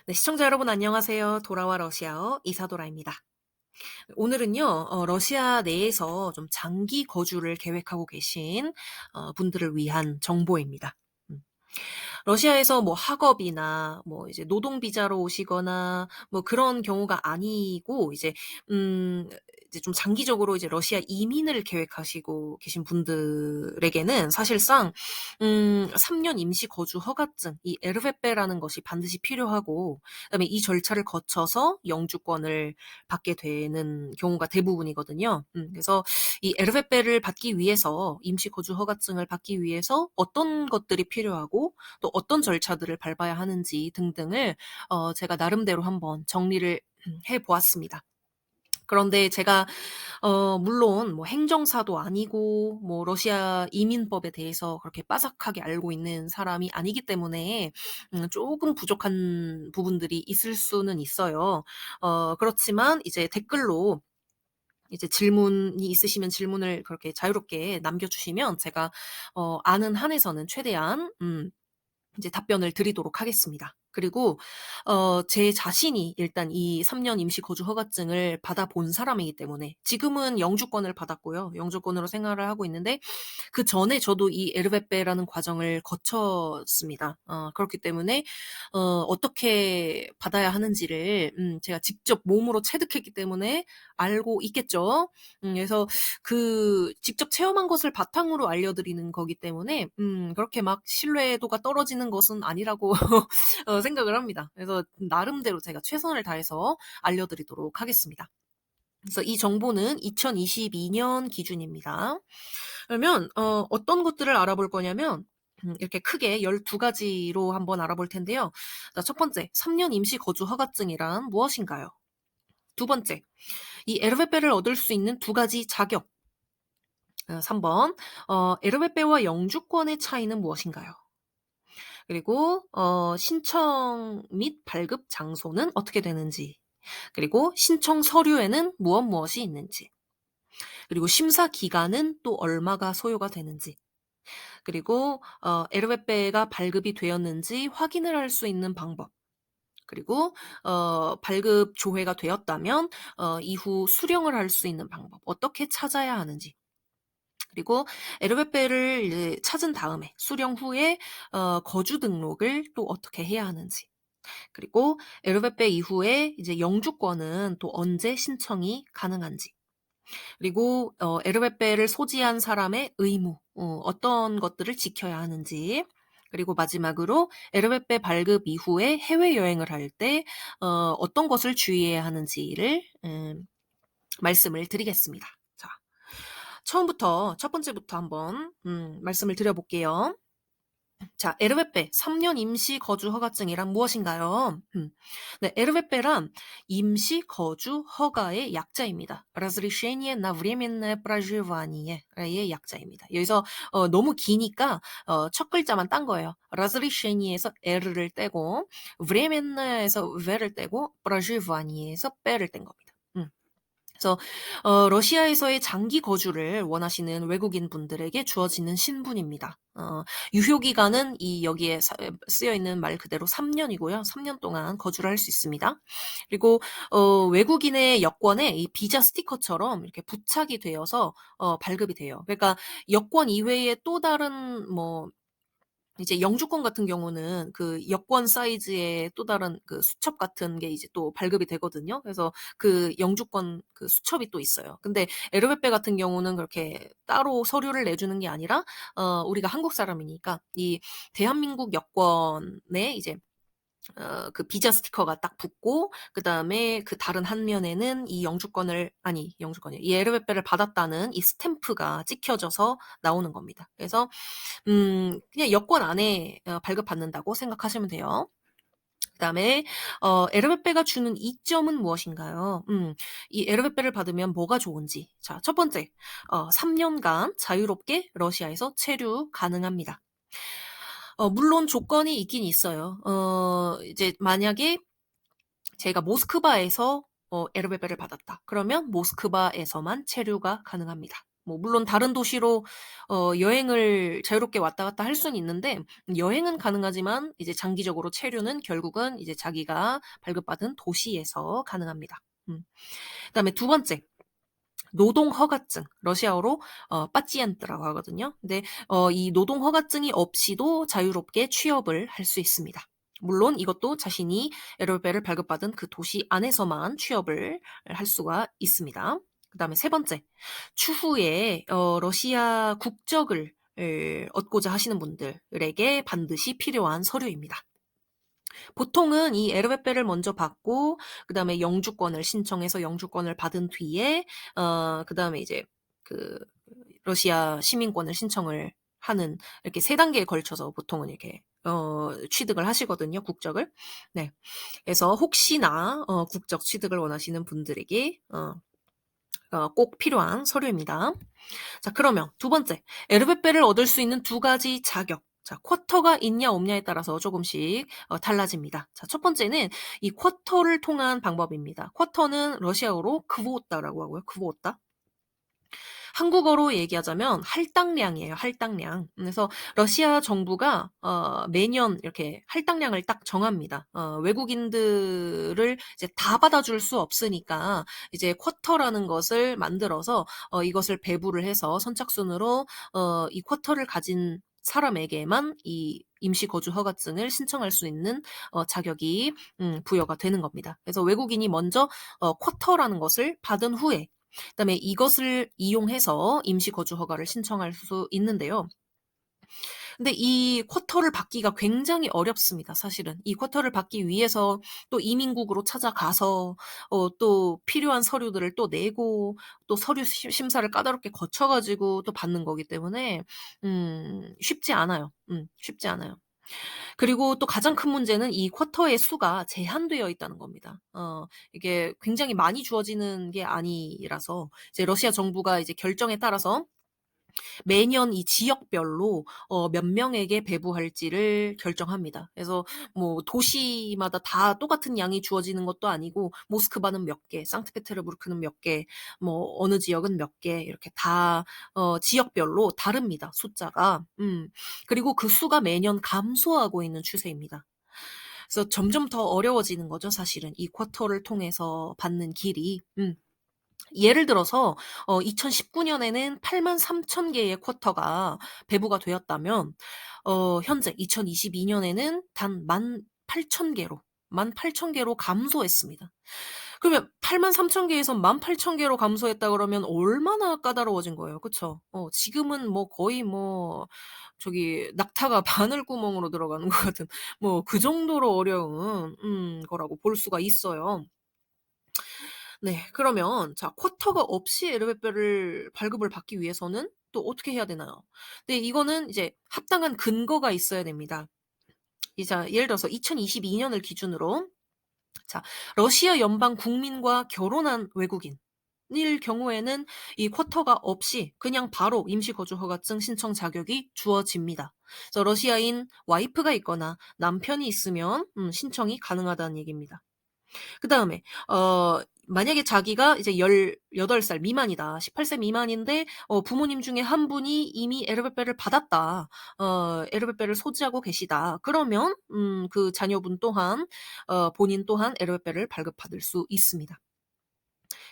네, 시청자 여러분 안녕하세요. 돌아와 러시아어 이사도라입니다. 오늘은요, 러시아 내에서 좀 장기 거주를 계획하고 계신 분들을 위한 정보입니다. 음. 러시아에서 뭐 학업이나 뭐 이제 노동 비자로 오시거나 뭐 그런 경우가 아니고 이제 좀 장기적으로 이제 러시아 이민을 계획하시고 계신 분들에게는 사실상 3년 임시 거주 허가증 이 에르베페라는 것이 반드시 필요하고, 그다음에 이 절차를 거쳐서 영주권을 받게 되는 경우가 대부분이거든요. 그래서 이 에르베페를 받기 위해서 임시 거주 허가증을 받기 위해서 어떤 것들이 필요하고 또 어떤 절차들을 밟아야 하는지 등등을 제가 나름대로 한번 정리를 해 보았습니다. 그런데 제가 물론 뭐 행정사도 아니고 뭐 러시아 이민법에 대해서 그렇게 빠삭하게 알고 있는 사람이 아니기 때문에 쪼금 부족한 부분들이 있을 수는 있어요. 그렇지만 이제 댓글로 이제 질문이 있으시면 질문을 그렇게 자유롭게 남겨 주시면 제가 아는 한에서는 최대한 이제 답변을 드리도록 하겠습니다. 그리고 제 자신이 일단 이 3년 임시 거주 허가증을 받아 본 사람이기 때문에 지금은 영주권을 받았고요. 영주권으로 생활을 하고 있는데 그전에 저도 이 에르베페라는 과정을 거쳤습니다. 그렇기 때문에 어떻게 받아야 하는지를 제가 직접 몸으로 체득했기 때문에 알고 있겠죠. 그래서 그 직접 체험한 것을 바탕으로 알려드리는 거기 때문에 그렇게 막 신뢰도가 떨어지는 것은 아니라고 생각을 합니다. 그래서 나름대로 제가 최선을 다해서 알려드리도록 하겠습니다. 그래서 이 정보는 2022년 기준입니다. 그러면 어떤 것들을 알아볼 거냐면 이렇게 크게 12 가지로 한번 알아볼 텐데요. 자, 첫 번째, 3년 임시 거주 허가증이란 무엇인가요? 두 번째, 이 에르베페를 얻을 수 있는 두 가지 자격. 3 번, 에르베페와 영주권의 차이는 무엇인가요? 그리고 신청 및 발급 장소는 어떻게 되는지, 그리고 신청 서류에는 무엇이 있는지, 그리고 심사 기간은 또 얼마가 소요가 되는지, 그리고 에르베페가 발급이 되었는지 확인을 할 수 있는 방법, 그리고 발급 조회가 되었다면 이후 수령을 할 수 있는 방법, 어떻게 찾아야 하는지, 그리고 에르베페를 이제 찾은 다음에 수령 후에 거주 등록을 또 어떻게 해야 하는지, 그리고 에르베페 이후에 이제 영주권은 또 언제 신청이 가능한지, 그리고 에르베페를 소지한 사람의 의무, 어떤 것들을 지켜야 하는지, 그리고 마지막으로 에르베페 발급 이후에 해외여행을 할 때 어떤 것을 주의해야 하는지를 말씀을 드리겠습니다. 자, 처음부터 첫 번째부터 한번 말씀을 드려 볼게요. 자, 에르베페 3년 임시 거주 허가증이란 무엇인가요? 네, 에르베페란 임시 거주 허가의 약자입니다. Разрешение на временное проживание의 약자입니다. 여기서 너무 기니까 첫 글자만 딴 거예요. Разрешение에서 R를 떼고 временное 에서 V를 떼고 проживание에서 P를 뗀 겁니다. 그래서 러시아에서의 장기 거주를 원하시는 외국인 분들에게 주어지는 신분입니다. 유효 기간은 이 여기에 쓰여 있는 말 그대로 3 년이고요. 3년 동안 거주를 할 수 있습니다. 그리고 외국인의 여권에 이 비자 스티커처럼 이렇게 부착이 되어서 발급이 돼요. 그러니까 여권 이외에 또 다른 뭐 이제 영주권 같은 경우는 그 여권 사이즈의 또 다른 그 수첩 같은 게 이제 또 발급이 되거든요. 그래서 그 영주권 그 수첩이 또 있어요. 근데 에르베페 같은 경우는 그렇게 따로 서류를 내주는 게 아니라 우리가 한국 사람이니까 이 대한민국 여권에 이제 그 비자 스티커가 딱 붙고 그다음에 그 다른 한 면에는 이 영주권을 아니 영주권이요. 이 에르베페를 받았다는 이 스탬프가 찍혀져서 나오는 겁니다. 그래서 그냥 여권 안에 발급받는다고 생각하시면 돼요. 그다음에 에르베페가 주는 이점은 무엇인가요? 이 에르베페를 받으면 뭐가 좋은지. 자, 첫 번째, 3 년간 자유롭게 러시아에서 체류 가능합니다. 물론 조건이 있긴 있어요. 이제 만약에 제가 모스크바에서 에르베페를 받았다. 그러면 모스크바에서만 체류가 가능합니다. 뭐 물론 다른 도시로 여행을 자유롭게 왔다 갔다 할 수는 있는데 여행은 가능하지만 이제 장기적으로 체류는 결국은 이제 자기가 발급받은 도시에서 가능합니다. 그다음에 두 번째 노동 허가증, 러시아어로 빠찌안트라고 하거든요. 근데 이 노동 허가증이 없이도 자유롭게 취업을 할 수 있습니다. 물론 이것도 자신이 에르베를 발급받은 그 도시 안에서만 취업을 할 수가 있습니다. 그다음에 세 번째, 추후에 러시아 국적을 얻고자 하시는 분들에게 반드시 필요한 서류입니다. 보통은 이 에르베페를 먼저 받고 그다음에 영주권을 신청해서 영주권을 받은 뒤에 그다음에 이제 그 러시아 시민권을 신청을 하는 이렇게 세 단계에 걸쳐서 보통은 이렇게 취득을 하시거든요, 국적을. 네. 그래서 혹시나 국적 취득을 원하시는 분들에게 꼭 필요한 서류입니다. 자, 그러면 두 번째, 에르베페를 얻을 수 있는 두 가지 자격. 자, 쿼터가 있냐 없냐에 따라서 조금씩 달라집니다. 자, 첫 번째는 이 쿼터를 통한 방법입니다. 쿼터는 러시아어로 크보따라고 하고요. 크보따. 한국어로 얘기하자면 할당량이에요. 할당량. 그래서 러시아 정부가 매년 이렇게 할당량을 딱 정합니다. 외국인들을 이제 다 받아줄 수 없으니까 이제 쿼터라는 것을 만들어서 이것을 배부를 해서 선착순으로 이 쿼터를 가진 사람에게만 이 임시 거주 허가증을 신청할 수 있는 자격이 부여가 되는 겁니다. 그래서 외국인이 먼저 쿼터라는 것을 받은 후에 그다음에 이것을 이용해서 임시 거주 허가를 신청할 수 있는데요. 근데 이 쿼터를 받기가 굉장히 어렵습니다, 사실은. 이 쿼터를 받기 위해서 또 이민국으로 찾아가서 또 필요한 서류들을 또 내고 또 서류 심사를 까다롭게 거쳐 가지고 또 받는 거기 때문에 쉽지 않아요. 쉽지 않아요. 그리고 또 가장 큰 문제는 이 쿼터의 수가 제한되어 있다는 겁니다. 이게 굉장히 많이 주어지는 게 아니라서 이제 러시아 정부가 이제 결정에 따라서 매년 이 지역별로 몇 명에게 배부할지를 결정합니다. 그래서 뭐 도시마다 다 똑같은 양이 주어지는 것도 아니고 모스크바는 몇 개, 상트페테르부르크는 몇 개, 뭐 어느 지역은 몇 개 이렇게 다 지역별로 다릅니다. 숫자가. 그리고 그 수가 매년 감소하고 있는 추세입니다. 그래서 점점 더 어려워지는 거죠, 사실은. 이 쿼터를 통해서 받는 길이. 예를 들어서 2019년에는 83,000개의 쿼터가 배부가 되었다면 현재 2022년에는 단 18,000개로 18,000개로 감소했습니다. 그러면 83,000개에서 18,000개로 감소했다 그러면 얼마나 까다로워진 거예요. 그쵸? 지금은 뭐 거의 뭐 저기 낙타가 바늘구멍으로 들어가는 것 같은 뭐 그 정도로 어려운 거라고 볼 수가 있어요. 네. 그러면 자 쿼터가 없이 에르베페를 발급을 받기 위해서는 또 어떻게 해야 되나요? 네 이거는 이제 합당한 근거가 있어야 됩니다. 자 예를 들어서 2022 년을 기준으로 자 러시아 연방 국민과 결혼한 외국인 일 경우에는 이 쿼터가 없이 그냥 바로 임시 거주 허가증 신청 자격이 주어집니다. 그래서 러시아인 와이프가 있거나 남편이 있으면 신청이 가능하다는 얘기입니다. 그다음에 만약에 자기가 이제 18살 미만이다. 18세 미만인데 부모님 중에 한 분이 이미 에르베페를 받았다. 에르베페를 소지하고 계시다. 그러면 그 자녀분 또한 본인 또한 에르베페를 발급받을 수 있습니다.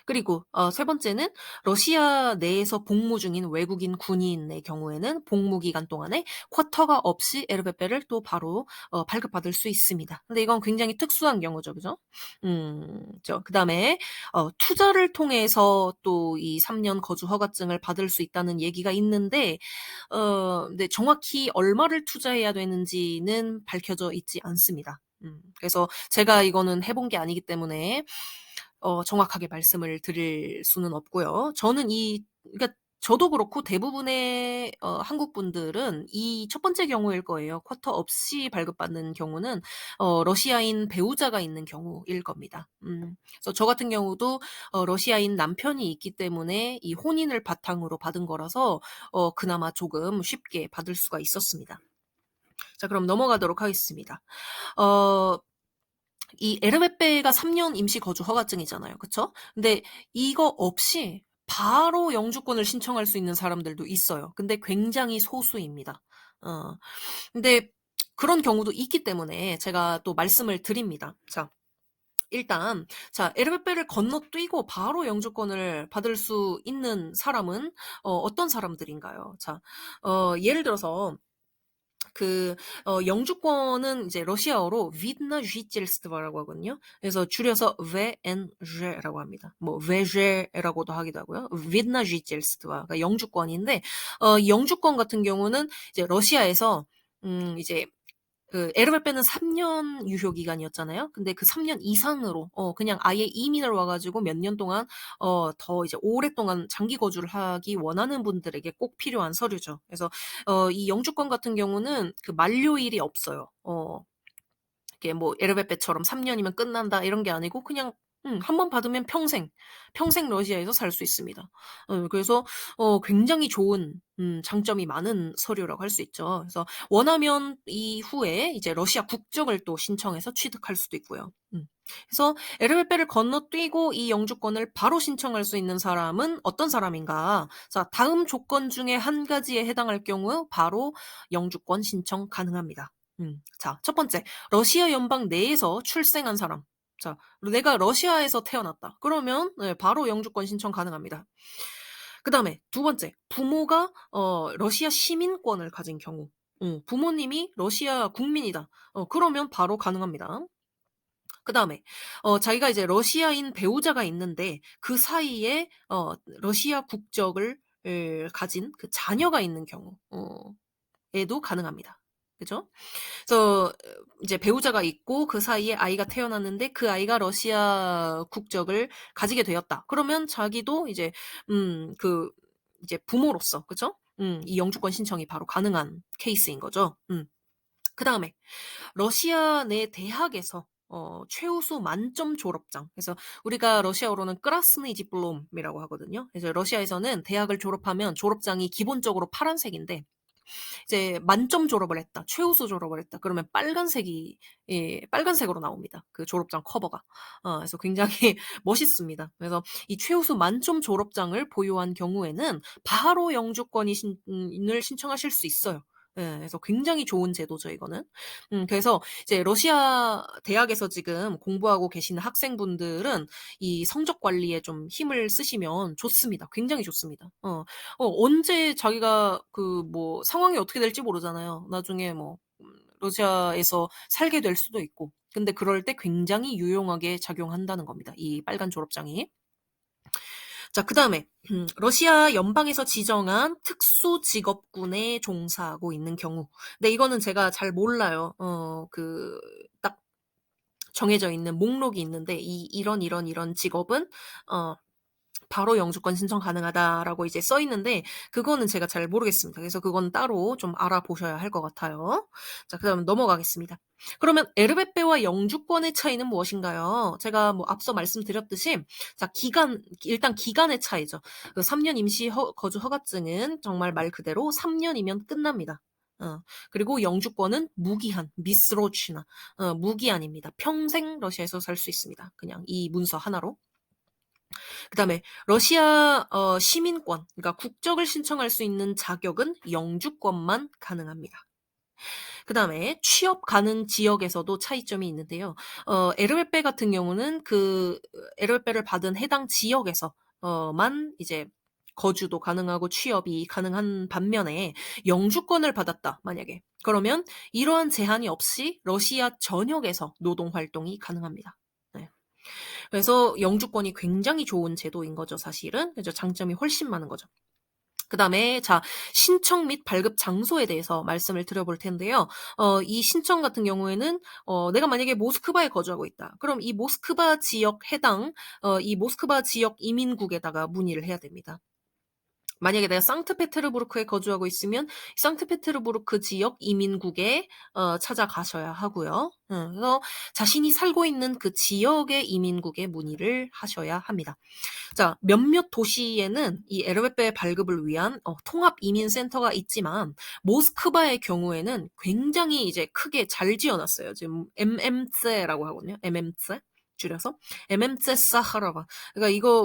그리고 세 번째는 러시아 내에서 복무 중인 외국인 군인의 경우에는 복무 기간 동안에 쿼터가 없이 에르베페를 또 바로 발급받을 수 있습니다. 근데 이건 굉장히 특수한 경우죠. 그죠? 그다음에 투자를 통해서 또 이 3년 거주 허가증을 받을 수 있다는 얘기가 있는데 근데 정확히 얼마를 투자해야 되는지는 밝혀져 있지 않습니다. 그래서 제가 이거는 해본 게 아니기 때문에 정확하게 말씀을 드릴 수는 없고요. 저는 그러니까 저도 그렇고 대부분의 한국 분들은 이 첫 번째 경우일 거예요. 쿼터 없이 발급받는 경우는 러시아인 배우자가 있는 경우일 겁니다. 그래서 저 같은 경우도 러시아인 남편이 있기 때문에 이 혼인을 바탕으로 받은 거라서 그나마 조금 쉽게 받을 수가 있었습니다. 자 그럼 넘어가도록 하겠습니다. 어 이 에르베페가 3년 임시 거주 허가증이잖아요. 그쵸? 근데 이거 없이 바로 영주권을 신청할 수 있는 사람들도 있어요. 근데 굉장히 소수입니다. 어 근데 그런 경우도 있기 때문에 제가 또 말씀을 드립니다. 자, 일단 에르베페를 건너뛰고 바로 영주권을 받을 수 있는 사람은 어떤 사람들인가요? 예를 들어서 그 영주권은 이제 러시아어로 видно жительство라고 하거든요. 그래서 줄여서 VNG라고 합니다. 뭐 VG라고도 하기도 하고요. видно жительство. 그러니까 영주권인데 영주권 같은 경우는 이제 러시아에서 이제 그 에르베페는 3년 유효 기간이었잖아요. 근데 그 3년 이상으로 그냥 아예 이민을 와 가지고 몇 년 동안 더 이제 오랫동안 장기 거주를 하기 원하는 분들에게 꼭 필요한 서류죠. 그래서 이 영주권 같은 경우는 그 만료일이 없어요. 이게 뭐 에르베페처럼 3 년이면 끝난다 이런 게 아니고 그냥 한 번 받으면 평생 러시아에서 살 수 있습니다. 그래서 굉장히 좋은 장점이 많은 서류라고 할 수 있죠. 그래서 원하면 이후에 이제 러시아 국적을 또 신청해서 취득할 수도 있고요. 그래서 에르베페를 건너뛰고 이 영주권을 바로 신청할 수 있는 사람은 어떤 사람인가? 자, 다음 조건 중에 한 가지에 해당할 경우 바로 영주권 신청 가능합니다. 자, 첫 번째, 러시아 연방 내에서 출생한 사람. 자, 내가 러시아에서 태어났다. 그러면 네, 바로 영주권 신청 가능합니다. 그다음에 두 번째, 부모가 러시아 시민권을 가진 경우. 부모님이 러시아 국민이다. 그러면 바로 가능합니다. 그다음에 자기가 이제 러시아인 배우자가 있는데 그 사이에 러시아 국적을 가진 그 자녀가 있는 경우 에도 가능합니다. 그죠? 그래서 이제 배우자가 있고 그 사이에 아이가 태어났는데 그 아이가 러시아 국적을 가지게 되었다. 그러면 자기도 이제 그 이제 부모로서 그죠? 이 영주권 신청이 바로 가능한 케이스인 거죠. 그다음에 러시아 내 대학에서 최우수 만점 졸업장. 그래서 우리가 러시아어로는 크라스니 디플롬이라고 하거든요. 그래서 러시아에서는 대학을 졸업하면 졸업장이 기본적으로 파란색인데 이제 만점 졸업을 했다, 최우수 졸업을 했다 그러면 빨간색이 빨간색으로 나옵니다. 그 졸업장 커버가. 그래서 굉장히 멋있습니다. 그래서 이 최우수 만점 졸업장을 보유한 경우에는 바로 영주권이 을 신청하실 수 있어요. 예. 그래서 굉장히 좋은 제도죠 이거는. 그래서 이제 러시아 대학에서 지금 공부하고 계시는 학생분들은 이 성적 관리에 좀 힘을 쓰시면 좋습니다. 굉장히 좋습니다. 언제 자기가 그 뭐 상황이 어떻게 될지 모르잖아요. 나중에 뭐 러시아에서 살게 될 수도 있고. 근데 그럴 때 굉장히 유용하게 작용한다는 겁니다, 이 빨간 졸업장이. 자, 그다음에 러시아 연방에서 지정한 특수 직업군에 종사하고 있는 경우. 근데 이거는 제가 잘 몰라요. 딱 정해져 있는 목록이 있는데 이런 직업은 어 바로 영주권 신청 가능하다라고 이제 써 있는데 그거는 제가 잘 모르겠습니다. 그래서 그건 따로 좀 알아보셔야 할 것 같아요. 자, 그다음 넘어가겠습니다. 그러면 에르베페와 영주권의 차이는 무엇인가요? 제가 뭐 앞서 말씀드렸듯이 자, 일단 기간의 차이죠. 그 3년 임시 거주 허가증은 정말 말 그대로 3 년이면 끝납니다. 그리고 영주권은 무기한, 미스로치나 무기한입니다. 평생 러시아에서 살 수 있습니다. 그냥 이 문서 하나로. 그다음에 러시아 시민권, 그러니까 국적을 신청할 수 있는 자격은 영주권만 가능합니다. 그다음에 취업 가능 지역에서도 차이점이 있는데요. 에르베페 같은 경우는 그 에르베페를 받은 해당 지역에서 만 이제 거주도 가능하고 취업이 가능한 반면에 영주권을 받았다 만약에 그러면 이러한 제한이 없이 러시아 전역에서 노동 활동이 가능합니다. 네. 그래서 영주권이 굉장히 좋은 제도인 거죠, 사실은. 그래서 장점이 훨씬 많은 거죠. 그다음에 자, 신청 및 발급 장소에 대해서 말씀을 드려볼 텐데요. 이 신청 같은 경우에는 내가 만약에 모스크바에 거주하고 있다. 그럼 이 모스크바 지역 해당 이 모스크바 지역 이민국에다가 문의를 해야 됩니다. 만약에 내가 상트페테르부르크에 거주하고 있으면 상트페테르부르크 지역 이민국에 찾아가셔야 하고요. 그래서 자신이 살고 있는 그 지역의 이민국에 문의를 하셔야 합니다. 자, 몇몇 도시에는 이 에르베페 발급을 위한 통합 이민 센터가 있지만 모스크바의 경우에는 굉장히 이제 크게 잘 지어 놨어요. 지금 MMC라고 하거든요. MMC. 줄여서 MMC 사하라바. 그러니까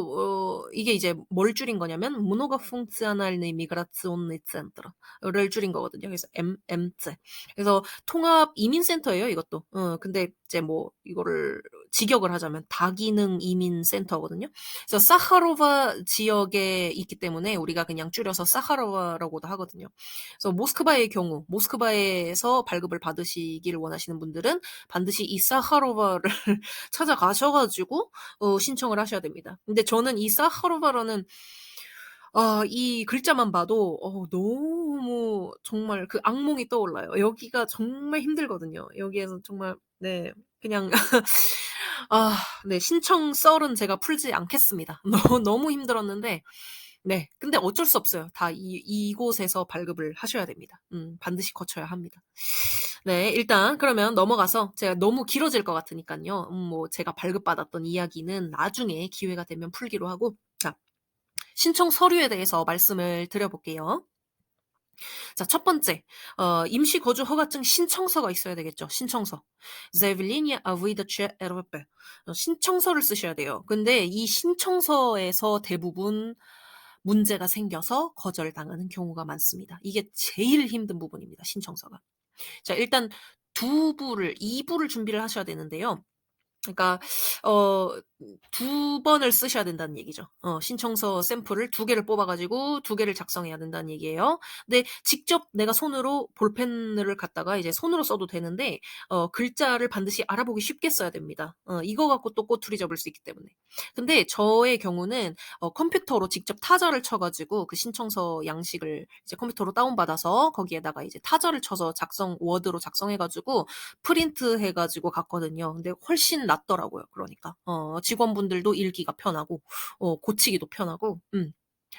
이게 이제 뭘 줄인 거냐면 Много функциональный миграционный центр를 줄인 거거든요. 그래서 MMC. 그래서 통합 이민센터예요, 이것도. 근데 이제 뭐 이거를 직역을 하자면 다기능 이민센터거든요. 그래서 사하로바 지역에 있기 때문에 우리가 그냥 줄여서 사하로바라고도 하거든요. 그래서 모스크바의 경우, 모스크바에서 발급을 받으시기를 원하시는 분들은 반드시 이 사하로바를 찾아가셔가지고 신청을 하셔야 됩니다. 근데 저는 이 사하로바라는 이 글자만 봐도 너무 정말 그 악몽이 떠올라요. 여기가 정말 힘들거든요. 여기에서 정말 네 그냥 네 신청 썰은 제가 풀지 않겠습니다. 너무 힘들었는데 네 근데 어쩔 수 없어요. 다 이곳에서 발급을 하셔야 됩니다. 반드시 거쳐야 합니다. 네 일단 그러면 넘어가서 제가 너무 길어질 것 같으니깐요. 뭐 제가 발급받았던 이야기는 나중에 기회가 되면 풀기로 하고 자 신청 서류에 대해서 말씀을 드려볼게요. 자, 첫 번째, 임시 거주 허가증 신청서가 있어야 되겠죠. 신청서. Заявление о выдаче РВП. 신청서를 쓰셔야 돼요. 근데 이 신청서에서 대부분 문제가 생겨서 거절당하는 경우가 많습니다. 이게 제일 힘든 부분입니다. 신청서가. 자, 일단 2부를 준비를 하셔야 되는데요. 그러니까 어 2번을 쓰셔야 된다는 얘기죠. 신청서 샘플을 2개를 뽑아 가지고 2개를 작성해야 된다는 얘기예요. 근데 직접 내가 손으로 볼펜을 갖다가 이제 손으로 써도 되는데 글자를 반드시 알아보기 쉽게 써야 됩니다. 이거 갖고 또 꼬투리 잡을 수 있기 때문에. 근데 저의 경우는 컴퓨터로 직접 타자를 쳐 가지고 그 신청서 양식을 이제 컴퓨터로 다운 받아서 거기에다가 이제 타자를 쳐서 워드로 작성해 가지고 프린트해 가지고 갔거든요. 근데 훨씬 낫더라고요. 그러니까 직원분들도 읽기가 편하고 고치기도 편하고.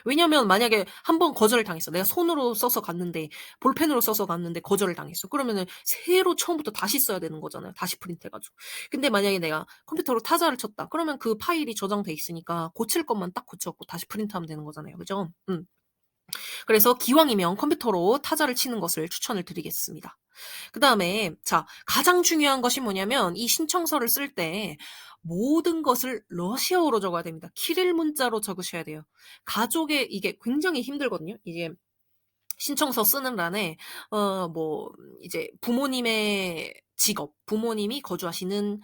왜냐면 만약에 한 번 거절을 당했어. 내가 손으로 써서 갔는데 볼펜으로 써서 갔는데 거절을 당했어. 그러면은 새로 처음부터 다시 써야 되는 거잖아요. 다시 프린트해 가지고. 근데 만약에 내가 컴퓨터로 타자를 쳤다. 그러면 그 파일이 저장돼 있으니까 고칠 것만 딱 고쳐 갖고 다시 프린트하면 되는 거잖아요. 그죠? 그래서 기왕이면 컴퓨터로 타자를 치는 것을 추천을 드리겠습니다. 그다음에 자 가장 중요한 것이 뭐냐면 이 신청서를 쓸 때 모든 것을 러시아어로 적어야 됩니다. 키릴 문자로 적으셔야 돼요. 가족의 이게 굉장히 힘들거든요. 이게 신청서 쓰는 란에 뭐 이제 부모님의 직업, 부모님이 거주하시는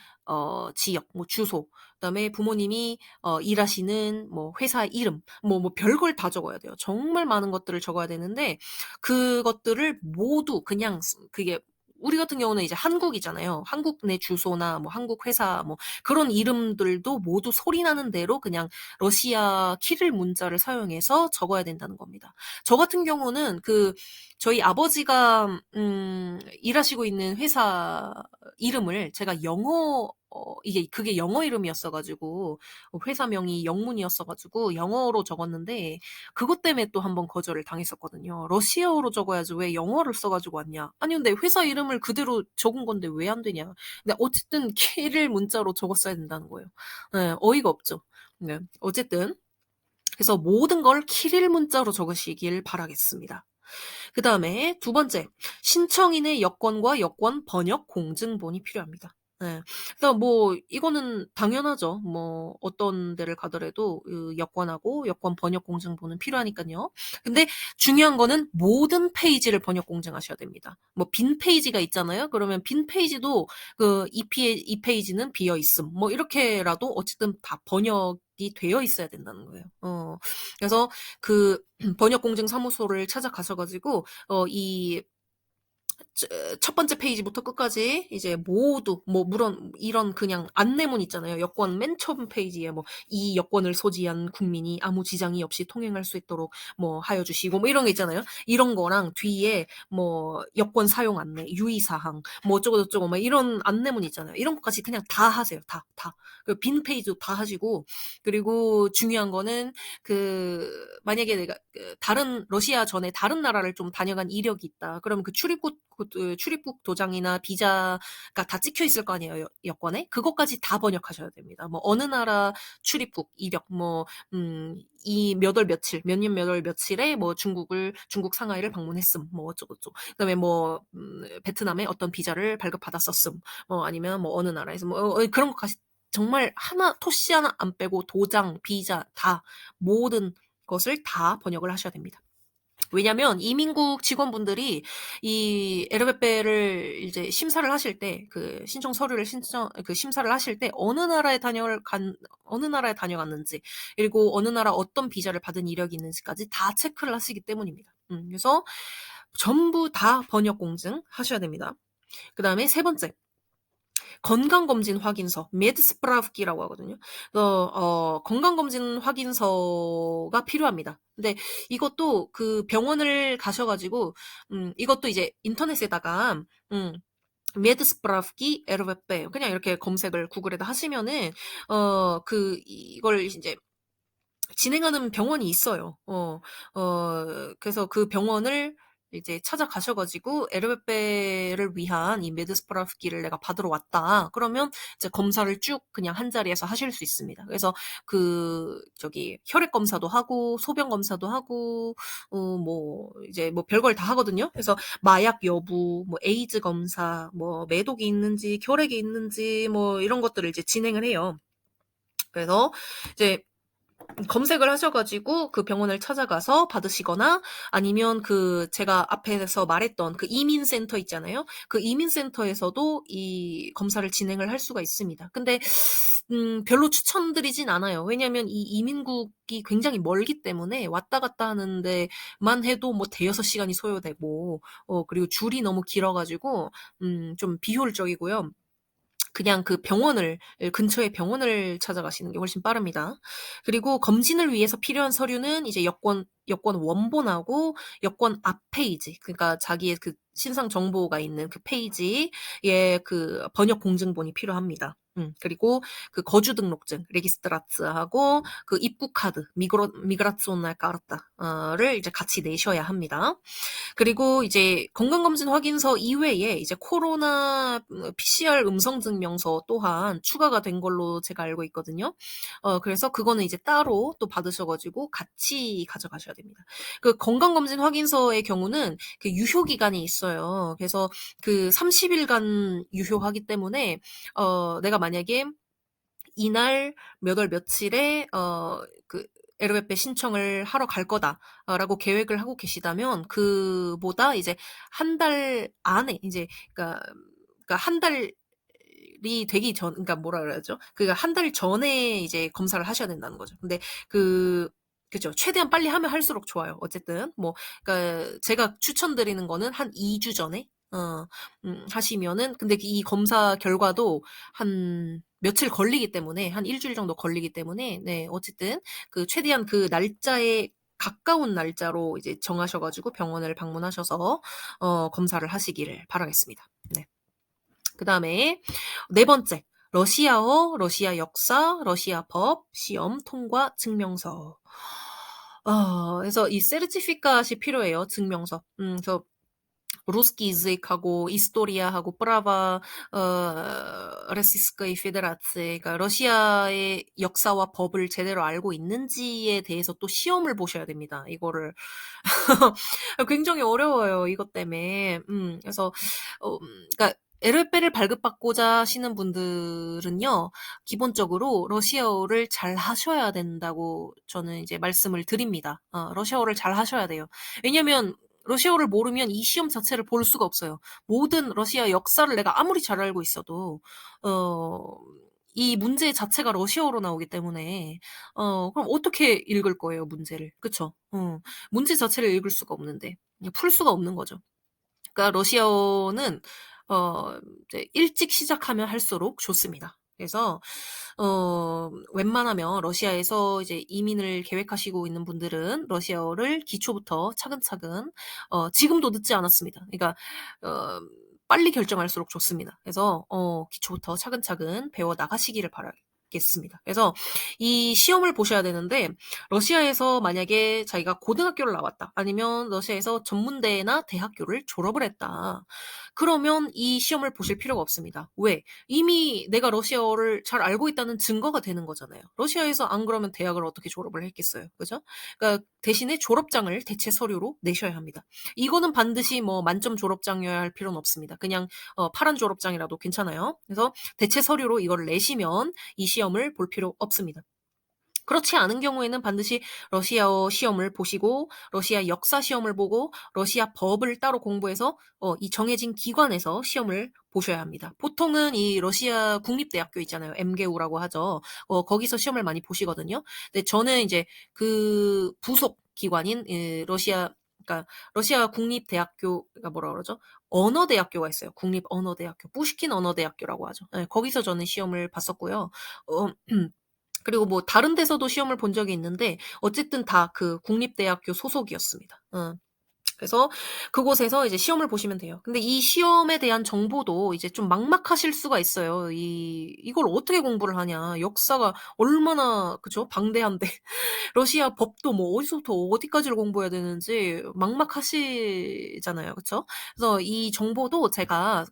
지역, 뭐 주소, 그다음에 부모님이 일하시는 뭐 회사 이름, 뭐 별걸 다 적어야 돼요. 정말 많은 것들을 적어야 되는데 그것들을 모두 그냥 그게 우리 같은 경우는 이제 한국이잖아요. 한국 내 주소나 뭐 한국 회사 뭐 그런 이름들도 모두 소리 나는 대로 그냥 러시아 키릴 문자를 사용해서 적어야 된다는 겁니다. 저 같은 경우는 저희 아버지가 일하시고 있는 회사 이름을 제가 그게 영어 이름이었어 가지고 회사명이 영문이었어 가지고 영어로 적었는데 그것 때문에 또 한 번 거절을 당했었거든요. "러시아어로 적어야지 왜 영어를 써 가지고 왔냐." "아니 근데 회사 이름을 그대로 적은 건데 왜 안 되냐." 근데 어쨌든 키릴 문자로 적었어야 된다는 거예요. 예. 어이가 없죠. 네. 어쨌든 그래서 모든 걸 키릴 문자로 적으시길 바라겠습니다. 그다음에 두 번째, 신청인의 여권과 여권 번역 공증본이 필요합니다. 예. 그래서 뭐 이거는 당연하죠. 뭐 어떤 데를 가더라도 여권하고 여권 번역 공증본은 필요하니깐요. 근데 중요한 거는 모든 페이지를 번역 공증하셔야 됩니다. 뭐 빈 페이지가 있잖아요. 그러면 빈 페이지도 이 페이지는 비어 있음. 뭐 이렇게라도 어쨌든 다 번역이 되어 있어야 된다는 거예요. 그래서 그 번역 공증 사무소를 찾아가셔 가지고 이 첫 번째 페이지부터 끝까지 이제 모두 뭐 물론 이런 그냥 안내문 있잖아요. 여권 맨 처음 페이지에 뭐 "이 여권을 소지한 국민이 아무 지장이 없이 통행할 수 있도록 뭐 하여 주시고." 뭐 이런 거 있잖아요. 이런 거랑 뒤에 뭐 여권 사용 안내, 유의 사항 뭐 어쩌고 저쩌고 막 이런 안내문 있잖아요. 이런 것까지 그냥 다 하세요. 다, 다. 그 빈 페이지도 다 하시고 그리고 중요한 거는 만약에 내가 다른 러시아 전에 다른 나라를 좀 다녀간 이력이 있다. 그러면 출입국 도장이나 비자가 다 찍혀 있을 거 아니에요, 여권에. 그것까지 다 번역하셔야 됩니다. 뭐 어느 나라 출입국 이력 이 몇 월 며칠, 몇 년 몇 월 며칠에 뭐 중국 상하이를 방문했음. 뭐 어쩌고저쩌고. 그다음에 뭐 베트남에 어떤 비자를 발급받았었음. 아니면 뭐 어느 나라에서 뭐 그런 것까지 정말 하나 토씨 하나 안 빼고 도장, 비자 다 모든 것을 다 번역을 하셔야 됩니다. 왜냐면 이민국 직원분들이 이 에르베페를 이제 심사를 하실 때 신청 서류를 심사를 하실 때 어느 나라에 다녀갔는지 그리고 어느 나라 어떤 비자를 받은 이력이 있는지까지 다 체크를 하시기 때문입니다. 그래서 전부 다 번역 공증 하셔야 됩니다. 그다음에 세 번째. 건강검진 확인서, 메드스프라우키라고 하거든요. 건강검진 확인서가 필요합니다. 근데 이것도 그 병원을 가셔가지고, 이것도 이제 인터넷에다가, 메드스프라우키 에르베페 그냥 이렇게 검색을 구글에다 하시면은, 이걸 이제 진행하는 병원이 있어요. 그래서 그 병원을 이제 찾아가셔가지고 에르베페를 위한 이 메드스프라프기를 내가 받으러 왔다. 그러면 이제 검사를 쭉 그냥 한 자리에서 하실 수 있습니다. 그래서 혈액 검사도 하고 소변 검사도 하고 이제 별걸 다 하거든요. 그래서 마약 여부, 에이즈 검사, 매독이 있는지, 혈액이 있는지 이런 것들을 이제 진행을 해요. 그래서 이제 검색을 하셔가지고 그 병원을 찾아가서 받으시거나 아니면 제가 앞에서 말했던 그 이민센터 있잖아요. 그 이민센터에서도 이 검사를 진행을 할 수가 있습니다. 근데 별로 추천드리진 않아요. 왜냐면 이 이민국이 굉장히 멀기 때문에 왔다 갔다 하는데만 해도 대여섯 시간이 소요되고 그리고 줄이 너무 길어가지고 좀 비효율적이고요. 그냥 근처의 병원을 찾아가시는 게 훨씬 빠릅니다. 그리고 검진을 위해서 필요한 서류는 이제 여권 원본하고 여권 앞 페이지, 그러니까 자기의 그 신상 정보가 있는 그 페이지에 그 번역 공증본이 필요합니다. 그리고 그 거주 등록증, 레기스트라츠하고 그 입국 카드, 미그라치오날 까르타를 이제 같이 내셔야 합니다. 그리고 이제 건강검진 확인서 이외에 이제 코로나 PCR 음성 증명서 또한 추가가 된 걸로 제가 알고 있거든요. 그래서 그거는 이제 따로 또 받으셔가지고 같이 가져가셔야 됩니다. 그 건강검진 확인서의 경우는 그 유효 기간이 있어요. 그래서 그 30일간 유효하기 때문에 내가 만약에 이날 몇 월 며칠에 에르베페 신청을 하러 갈 거다라고 계획을 하고 계시다면 그보다 이제 한 달 안에 이제 그러니까 한 달이 되기 전 그러니까 뭐라 그래야죠? 한 달 전에 이제 검사를 하셔야 된다는 거죠. 근데 그죠. 최대한 빨리 하면 할수록 좋아요. 어쨌든 그러니까 제가 추천드리는 거는 한 2주 전에 하시면은 근데 이 검사 결과도 한 며칠 걸리기 때문에 한 일주일 정도 걸리기 때문에 네 어쨌든 최대한 그 날짜에 가까운 날짜로 이제 정하셔가지고 병원을 방문하셔서 검사를 하시기를 바라겠습니다. 네. 그 다음에 네 번째 러시아어, 러시아 역사, 러시아 법, 시험 통과 증명서. 그래서 이 세르티피카시 필요해요. 증명서. 그래서 루스키 이즈익하고 이스토리아하고 프라바 레시스크이 페데라츠에 그러니까 러시아의 역사와 법을 제대로 알고 있는지에 대해서 또 시험을 보셔야 됩니다. 이거를 굉장히 어려워요. 이것 때문에. 그래서 그러니까 에르베를 발급받고자 하시는 분들은요, 기본적으로 러시아어를 잘 하셔야 된다고 저는 이제 말씀을 드립니다. 러시아어를 잘 하셔야 돼요. 왜냐면 러시아어를 모르면 이 시험 자체를 볼 수가 없어요. 모든 러시아 역사를 내가 아무리 잘 알고 있어도 이 문제 자체가 러시아어로 나오기 때문에 그럼 어떻게 읽을 거예요, 문제를. 그쵸? 문제 자체를 읽을 수가 없는데 풀 수가 없는 거죠. 그러니까 러시아어는 이제 일찍 시작하면 할수록 좋습니다. 그래서 웬만하면 러시아에서 이제 이민을 계획하시고 있는 분들은 러시아어를 기초부터 차근차근 지금도 늦지 않았습니다. 그러니까 빨리 결정할수록 좋습니다. 그래서 기초부터 차근차근 배워 나가시기를 바랄게요. 받겠습니다. 그래서 이 시험을 보셔야 되는데 러시아에서 만약에 자기가 고등학교를 나왔다. 아니면 러시아에서 전문대나 대학교를 졸업을 했다. 그러면 이 시험을 보실 필요가 없습니다. 왜? 이미 내가 러시아어를 잘 알고 있다는 증거가 되는 거잖아요. 러시아에서 안 그러면 대학을 어떻게 졸업을 했겠어요. 그죠? 그러니까 대신에 졸업장을 대체 서류로 내셔야 합니다. 이거는 반드시 뭐 만점 졸업장이어야 할 필요는 없습니다. 그냥 파란 졸업장이라도 괜찮아요. 그래서 대체 서류로 이거를 내시면 이 시험을 볼 필요 없습니다. 그렇지 않은 경우에는 반드시 러시아어 시험을 보시고 러시아 역사 시험을 보고 러시아 법을 따로 공부해서 이 정해진 기관에서 시험을 보셔야 합니다. 보통은 이 러시아 국립대학교 있잖아요. MGU라고 하죠. 거기서 시험을 많이 보시거든요. 근데 저는 이제 그 부속 기관인 러시아 그러니까 러시아 국립대학교가 뭐라 그러죠? 언어대학교가 있어요. 국립언어대학교, 푸시킨 언어대학교라고 하죠. 네, 거기서 저는 시험을 봤었고요. 어, 그리고 뭐 다른 데서도 시험을 본 적이 있는데 어쨌든 다 그 국립대학교 소속이었습니다. 그래서 그곳에서 이제 시험을 보시면 돼요. 근데 이 시험에 대한 정보도 이제 좀 막막하실 수가 있어요. 이걸 어떻게 공부를 하냐. 역사가 얼마나 그죠? 방대한데 러시아 법도 뭐 어디서부터 어디까지를 공부해야 되는지 막막하시잖아요. 그쵸? 그래서 이 정보도 제가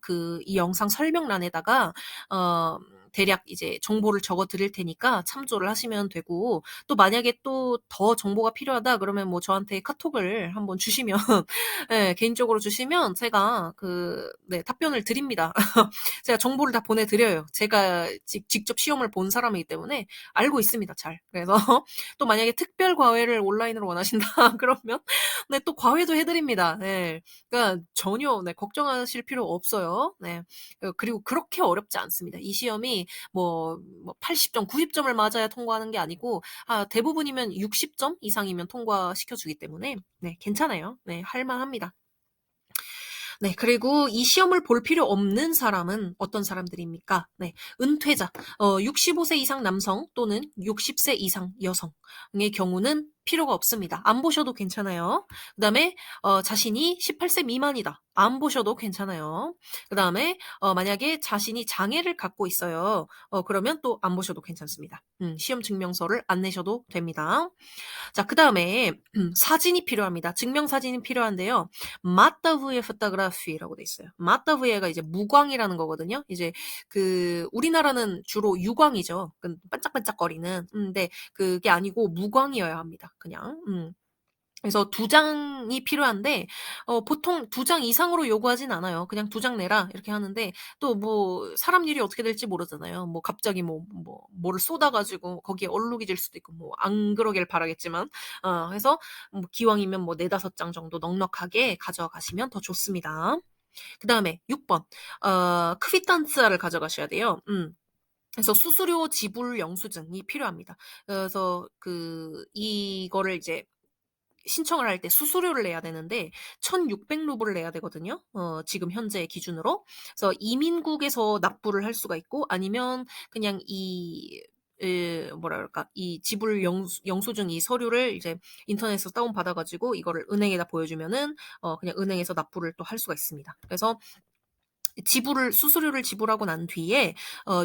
이 영상 설명란에다가 어 대략 이제 정보를 적어 드릴 테니까 참조를 하시면 되고 또 만약에 또 더 정보가 필요하다 그러면 뭐 저한테 카톡을 한번 주시면 예 개인적으로 주시면 제가 네 답변을 드립니다. 제가 정보를 다 보내 드려요. 제가 직접 시험을 본 사람이기 때문에 알고 있습니다 잘. 그래서 또 만약에 특별 과외를 온라인으로 원하신다 그러면 네 또 과외도 해 드립니다. 네. 그러니까 전혀 네 걱정하실 필요 없어요. 네. 그리고 그렇게 어렵지 않습니다. 이 시험이 뭐 80점, 90점을 맞아야 통과하는 게 아니고 대부분이면 60점 이상이면 통과시켜 주기 때문에 네 괜찮아요. 네 할 만합니다. 네. 그리고 이 시험을 볼 필요 없는 사람은 어떤 사람들입니까? 네. 은퇴자, 65세 이상 남성 또는 60세 이상 여성의 경우는 필요가 없습니다. 안 보셔도 괜찮아요. 그다음에 자신이 18세 미만이다. 안 보셔도 괜찮아요. 그다음에 만약에 자신이 장애를 갖고 있어요. 그러면 또 안 보셔도 괜찮습니다. 시험 증명서를 안 내셔도 됩니다. 자, 그다음에 사진이 필요합니다. 증명사진이 필요한데요. 마타브에 포토그래피라고 돼 있어요. 마타브에가 이제 무광이라는 거거든요. 이제 우리나라는 주로 유광이죠. 반짝반짝거리는. 근데 그게 아니고 무광이어야 합니다. 그냥. 그래서 2장이 필요한데 보통 2장 이상으로 요구하진 않아요. 그냥 2장 내라 이렇게 하는데 또 뭐 사람 일이 어떻게 될지 모르잖아요. 뭐 갑자기 뭐를 쏟아 가지고 거기에 얼룩이 질 수도 있고 뭐 안 그러길 바라겠지만 그래서 뭐 기왕이면 뭐 4-5장 정도 넉넉하게 가져가시면 더 좋습니다. 그다음에 6 번 크비탄스아를 가져가셔야 돼요. 그래서 수수료 지불 영수증이 필요합니다. 그래서 이거를 이제 신청을 할 때 수수료를 내야 되는데 1,600 루블을 내야 되거든요. 지금 현재 기준으로. 그래서 이민국에서 납부를 할 수가 있고 아니면 그냥 뭐라 그럴까? 이 지불 영수증 이 서류를 이제 인터넷에서 다운 받아 가지고 이거를 은행에다 보여주면은 그냥 은행에서 납부를 또 할 수가 있습니다. 그래서 수수료를 지불하고 난 뒤에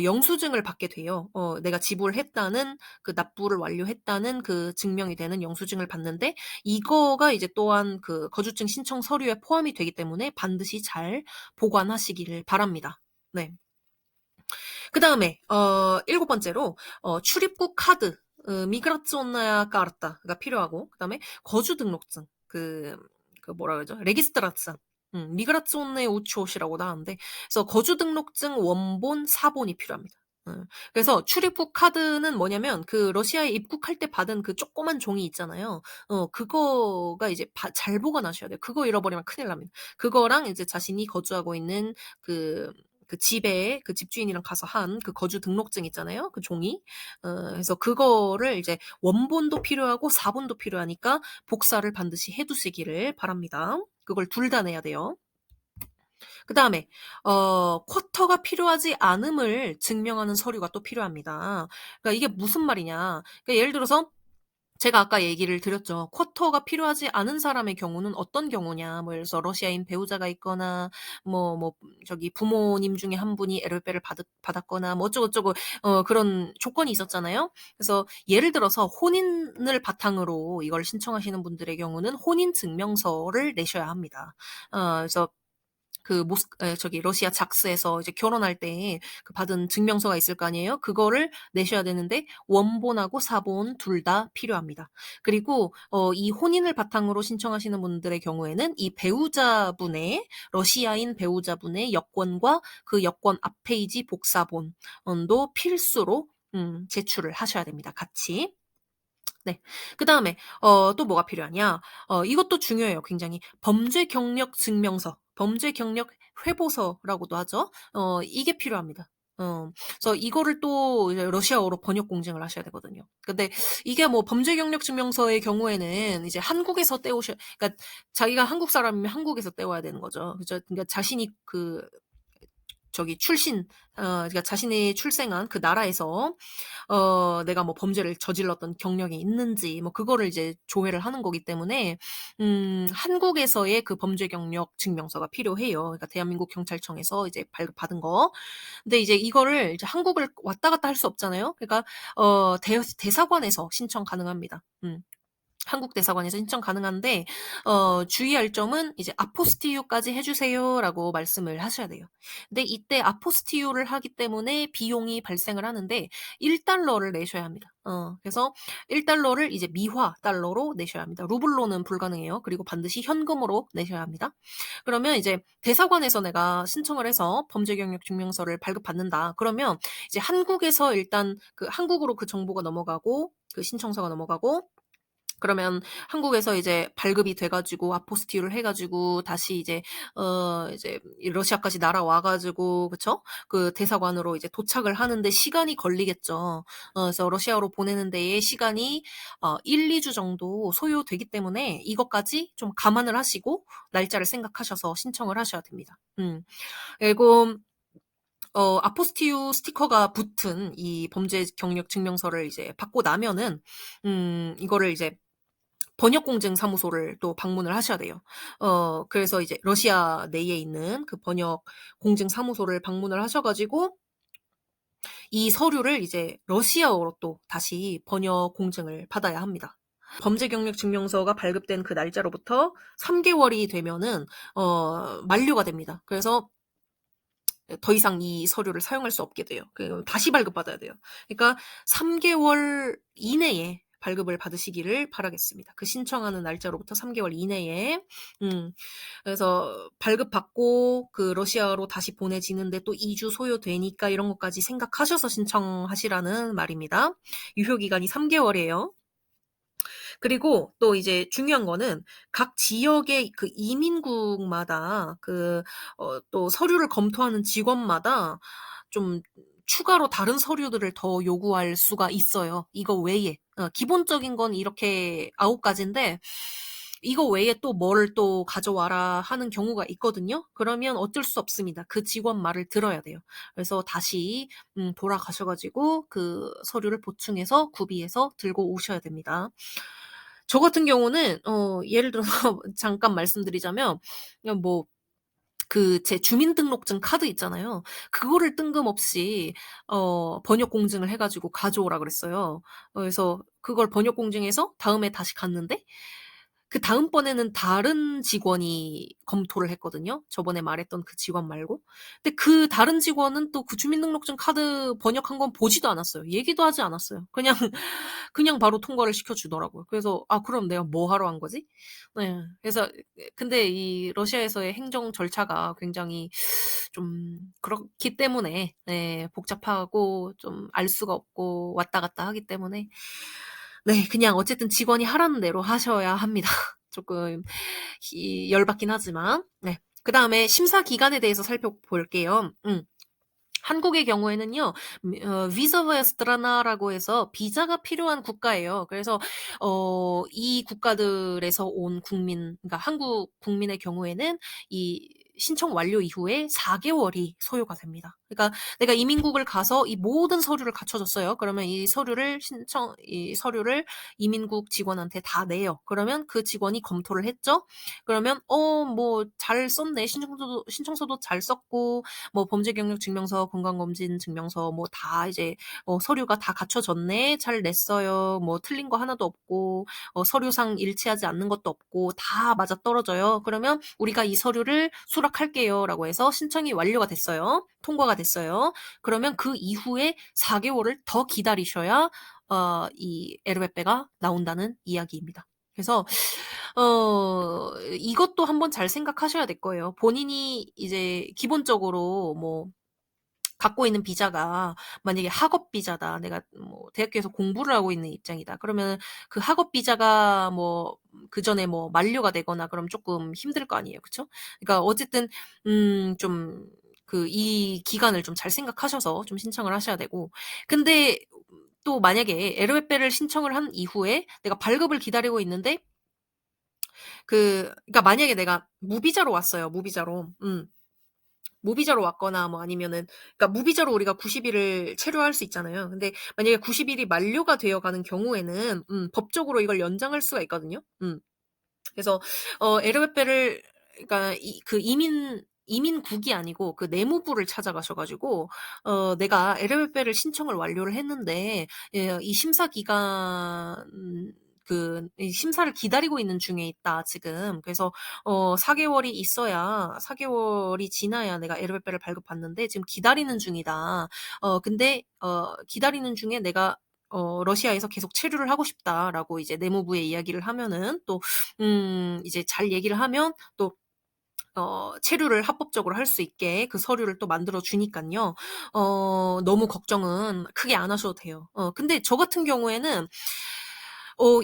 영수증을 받게 돼요. 내가 지불했다는 납부를 완료했다는 그 증명이 되는 영수증을 받는데 이거가 이제 또한 거주증 신청 서류에 포함이 되기 때문에 반드시 잘 보관하시기를 바랍니다. 네. 그다음에 7번째로 출입국 카드 미그라치온나야 까르타가 필요하고 그다음에 거주 등록증 뭐라 그러죠? 레기스트라츠 미그라치온네 우츠옷이라고도 하는데 그래서 거주 등록증 원본, 사본이 필요합니다. 그래서 출입국 카드는 뭐냐면 러시아에 입국할 때 받은 그 조그만 종이 있잖아요. 그거가 이제 잘 보관하셔야 돼요. 그거 잃어버리면 큰일 납니다. 그거랑 이제 자신이 거주하고 있는 집에 집주인이랑 가서 한 거주 등록증 있잖아요. 그 종이. 그래서 그거를 이제 원본도 필요하고 사본도 필요하니까 복사를 반드시 해 두시기를 바랍니다. 그걸 둘 다 내야 돼요. 그다음에 쿼터가 필요하지 않음을 증명하는 서류가 또 필요합니다. 그러니까 이게 무슨 말이냐. 그러니까 예를 들어서 제가 아까 얘기를 드렸죠. 쿼터가 필요하지 않은 사람의 경우는 어떤 경우냐. 뭐 예를 들어서 러시아인 배우자가 있거나 저기 부모님 중에 한 분이 에르베를 받았거나 뭐 어쩌고저쩌고 그런 조건이 있었잖아요. 그래서 예를 들어서 혼인을 바탕으로 이걸 신청하시는 분들의 경우는 혼인 증명서를 내셔야 합니다. 그래서 그 저기 러시아 작스에서 이제 결혼할 때 그 받은 증명서가 있을 거 아니에요? 그거를 내셔야 되는데 원본하고 사본 둘 다 필요합니다. 그리고 이 혼인을 바탕으로 신청하시는 분들의 경우에는 이 배우자분의 러시아인 배우자분의 여권과 그 여권 앞 페이지 복사본도 필수로 제출을 하셔야 됩니다, 같이. 네. 그다음에 또 뭐가 필요하냐? 이것도 중요해요, 굉장히. 범죄 경력 증명서, 범죄 경력 회보서라고도 하죠. 이게 필요합니다. 그래서 이거를 또 이제 러시아어로 번역 공증을 하셔야 되거든요. 근데 이게 뭐 범죄 경력 증명서의 경우에는 이제 한국에서 그러니까 자기가 한국 사람이면 한국에서 떼와야 되는 거죠. 그죠? 그러니까 자신이 저기 그러니까 자신이 출생한 그 나라에서 내가 뭐 범죄를 저질렀던 경력이 있는지 뭐 그거를 이제 조회를 하는 거기 때문에 한국에서의 그 범죄 경력 증명서가 필요해요. 그러니까 대한민국 경찰청에서 이제 발급받은 거. 근데 이제 이거를 이제 한국을 왔다 갔다 할 수 없잖아요. 그러니까 대사관에서 신청 가능합니다. 한국 대사관에서 신청 가능한데 주의할 점은 이제 "아포스티유까지 해 주세요."라고 말씀을 하셔야 돼요. 근데 이때 아포스티유를 하기 때문에 비용이 발생을 하는데 $1를 내셔야 합니다. 그래서 $1를 이제 미화 달러로 내셔야 합니다. 루블로는 불가능해요. 그리고 반드시 현금으로 내셔야 합니다. 그러면 이제 대사관에서 내가 신청을 해서 범죄 경력 증명서를 발급받는다. 그러면 이제 한국에서 일단 한국으로 그 정보가 넘어가고 그 신청서가 넘어가고 그러면 한국에서 이제 발급이 돼 가지고 아포스티유를 해 가지고 다시 이제 이 러시아까지 날아와 가지고 그쵸? 그 대사관으로 이제 도착을 하는데 시간이 걸리겠죠. 그래서 러시아로 보내는 데에 시간이 1-2주 정도 소요되기 때문에 이것까지 좀 감안을 하시고 날짜를 생각하셔서 신청을 하셔야 됩니다. 그리고 아포스티유 스티커가 붙은 이 범죄 경력 증명서를 이제 받고 나면은 이거를 이제 번역 공증 사무소를 또 방문을 하셔야 돼요. 그래서 이제 러시아 내에 있는 그 번역 공증 사무소를 방문을 하셔 가지고 이 서류를 이제 러시아어로 또 다시 번역 공증을 받아야 합니다. 범죄 경력 증명서가 발급된 그 날짜로부터 3개월이 되면은 만료가 됩니다. 그래서 더 이상 이 서류를 사용할 수 없게 돼요. 다시 발급받아야 돼요. 그러니까 3개월 이내에 발급을 받으시기를 바라겠습니다. 그 신청하는 날짜로부터 3개월 이내에. 그래서 발급받고 그 러시아로 다시 보내지는데 또 2주 소요되니까 이런 것까지 생각하셔서 신청하시라는 말입니다. 유효 기간이 3개월이에요. 그리고 또 이제 중요한 거는 각 지역의 그 이민국마다 또 서류를 검토하는 직원마다 좀 추가로 다른 서류들을 더 요구할 수가 있어요, 이거 외에. 기본적인 건 이렇게 9가지인데 이거 외에 또 "뭐를 또 가져와라." 하는 경우가 있거든요. 그러면 어쩔 수 없습니다. 그 직원 말을 들어야 돼요. 그래서 다시 돌아가셔 가지고 그 서류를 보충해서 구비해서 들고 오셔야 됩니다. 저 같은 경우는 예를 들어서 잠깐 말씀드리자면 그냥 제 주민등록증 카드 있잖아요. 그거를 뜬금없이 번역 공증을 해 가지고 가져오라 그랬어요. 그래서 그걸 번역 공증해서 다음에 다시 갔는데 그다음번에는 다른 직원이 검토를 했거든요, 저번에 말했던 그 직원 말고. 근데 그 다른 직원은 또 그 주민등록증 카드 번역한 건 보지도 않았어요. 얘기도 하지 않았어요. 그냥 바로 통과를 시켜 주더라고요. 그래서 '아 그럼 내가 뭐 하러 한 거지?' 네. 그래서 근데 이 러시아에서의 행정 절차가 굉장히 좀 그렇기 때문에 복잡하고 좀 알 수가 없고 왔다 갔다 하기 때문에 네 그냥 어쨌든 직원이 하라는 대로 하셔야 합니다. 조금 열받긴 하지만. 네. 그다음에 심사 기간에 대해서 살펴볼게요. 한국의 경우에는요. 위자와야 스트라나라고 해서 비자가 필요한 국가예요. 그래서 이 국가들에서 온 국민 그러니까 한국 국민의 경우에는 이 신청 완료 이후에 4개월이 소요가 됩니다. 그러니까 내가 이민국을 가서 이 모든 서류를 갖춰줬어요. 그러면 이 서류를 이민국 직원한테 다 내요. 그러면 그 직원이 검토를 했죠. 그러면 뭐 잘 썼네. 신청서도 잘 썼고 뭐 범죄 경력 증명서, 건강검진 증명서 뭐 다 이제 서류가 다 갖춰졌네. 잘 냈어요. 뭐 틀린 거 하나도 없고 서류상 일치하지 않는 것도 없고 다 맞아떨어져요. 그러면 "우리가 이 서류를 수락할게요."라고 해서 신청이 완료가 됐어요. 통과가 됐어요. 그러면 그 이후에 4개월을 더 기다리셔야 이 에르베페가 나온다는 이야기입니다. 그래서 이것도 한번 잘 생각하셔야 될 거예요. 본인이 이제 기본적으로 뭐 갖고 있는 비자가 만약에 학업 비자다. 내가 뭐 대학교에서 공부를 하고 있는 입장이다. 그러면 그 학업 비자가 뭐 그전에 뭐 만료가 되거나 그러면 쪼끔 힘들 거 아니에요. 그쵸? 그러니까 어쨌든 좀 이 기간을 좀 잘 생각하셔서 좀 신청을 하셔야 되고, 근데 또 만약에 에르웨페를 신청을 한 이후에 내가 발급을 기다리고 있는데 그러니까 만약에 내가 무비자로 왔어요, 무비자로. 무비자로 왔거나 뭐 아니면은, 그러니까 무비자로 우리가 90 일을 체류할 수 있잖아요. 근데 만약에 90 일이 만료가 되어 가는 경우에는 법적으로 이걸 연장할 수가 있거든요. 그래서 에르베페를, 그러니까 이민국이 아니고 그 내무부를 찾아가셔 가지고 "내가 에르베페를 신청을 완료를 했는데 이 심사 기간 이 심사를 기다리고 있는 중에 있다 지금. 그래서 4개월이 있어야 4개월이 지나야 내가 에르베페를 발급받는데 지금 기다리는 중이다. 근데 기다리는 중에 내가 러시아에서 계속 체류를 하고 싶다."라고 이제 내무부에 이야기를 하면은, 또 이제 잘 얘기를 하면 또 체류를 합법적으로 할 수 있게 그 서류를 또 만들어 주니깐요. 너무 걱정은 크게 안 하셔도 돼요. 근데 저 같은 경우에는